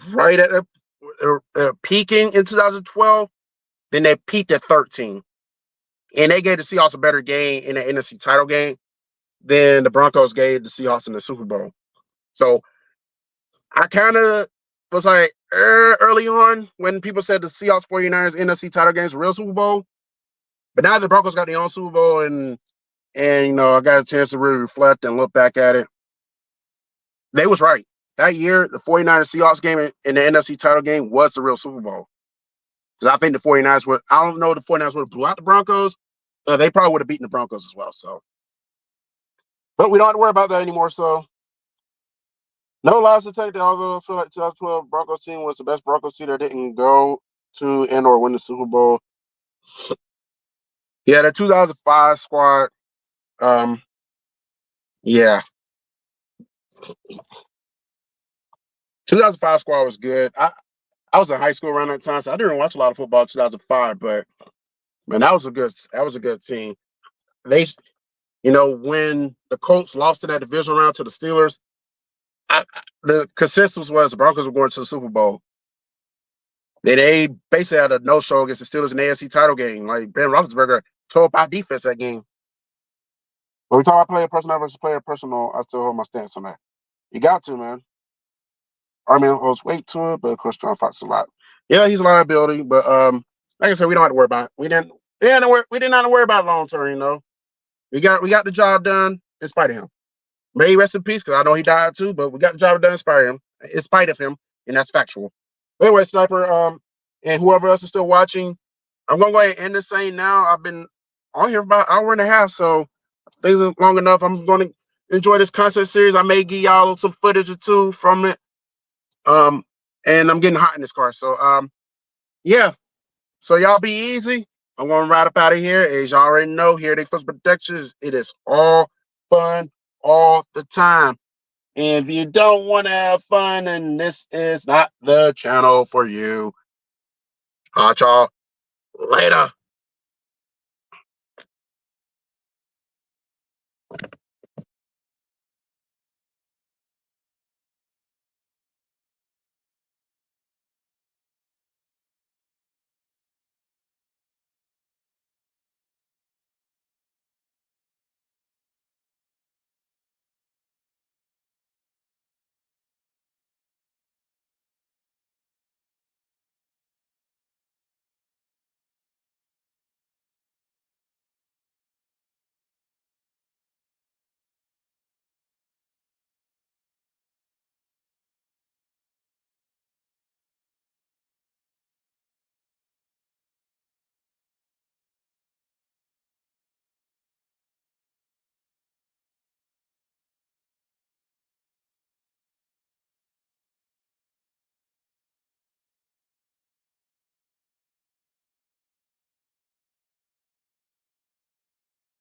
right at peaking in 2012. Then they peaked at 13. And they gave the Seahawks a better game in the NFC title game than the Broncos gave the Seahawks in the Super Bowl. So I kind of was like early on when people said the Seahawks 49ers NFC title games real Super Bowl. But now the Broncos got their own Super Bowl and you know, I got a chance to really reflect and look back at it. They was right. That year, the 49ers Seahawks game in the NFC title game was the real Super Bowl. Because I think the 49ers would, I don't know if the 49ers would have blew out the Broncos. They probably would have beaten the Broncos as well. So, but we don't have to worry about that anymore. So, no lies to take. Although I feel like 2012 Broncos team was the best Broncos team that didn't go to and or win the Super Bowl. Yeah, the 2005 squad. Yeah, 2005 squad was good. I was in high school around that time, so I didn't watch a lot of football in 2005. But man, that was a good team. They, you know, when the Colts lost in that division round to the Steelers, the consensus was the Broncos were going to the Super Bowl. They basically had a no-show against the Steelers in the AFC title game. Like Ben Roethlisberger tore up our defense that game. When we talk about player personnel versus player personal, I still hold my stance on that. You got to, man. Armin holds weight to it, but of course, John Fox a lot. Yeah, he's a liability, but like I said, we don't have to worry about it. We didn't have to worry about it long term. You know, we got the job done in spite of him. May he rest in peace, because I know he died too, but we got the job done in spite of him, and that's factual. But anyway, Sniper, and whoever else is still watching, I'm gonna go ahead and end this thing now. I've been on here for about an hour and a half, so things are long enough. I'm gonna enjoy this concert series. I may give y'all some footage or two from it. And I'm getting hot in this car. So yeah. So y'all be easy. I'm gonna ride up out of here. As y'all already know, here at A-Fizzle Productions, it is all fun all the time. And if you don't want to have fun, then this is not the channel for you. Y'all later.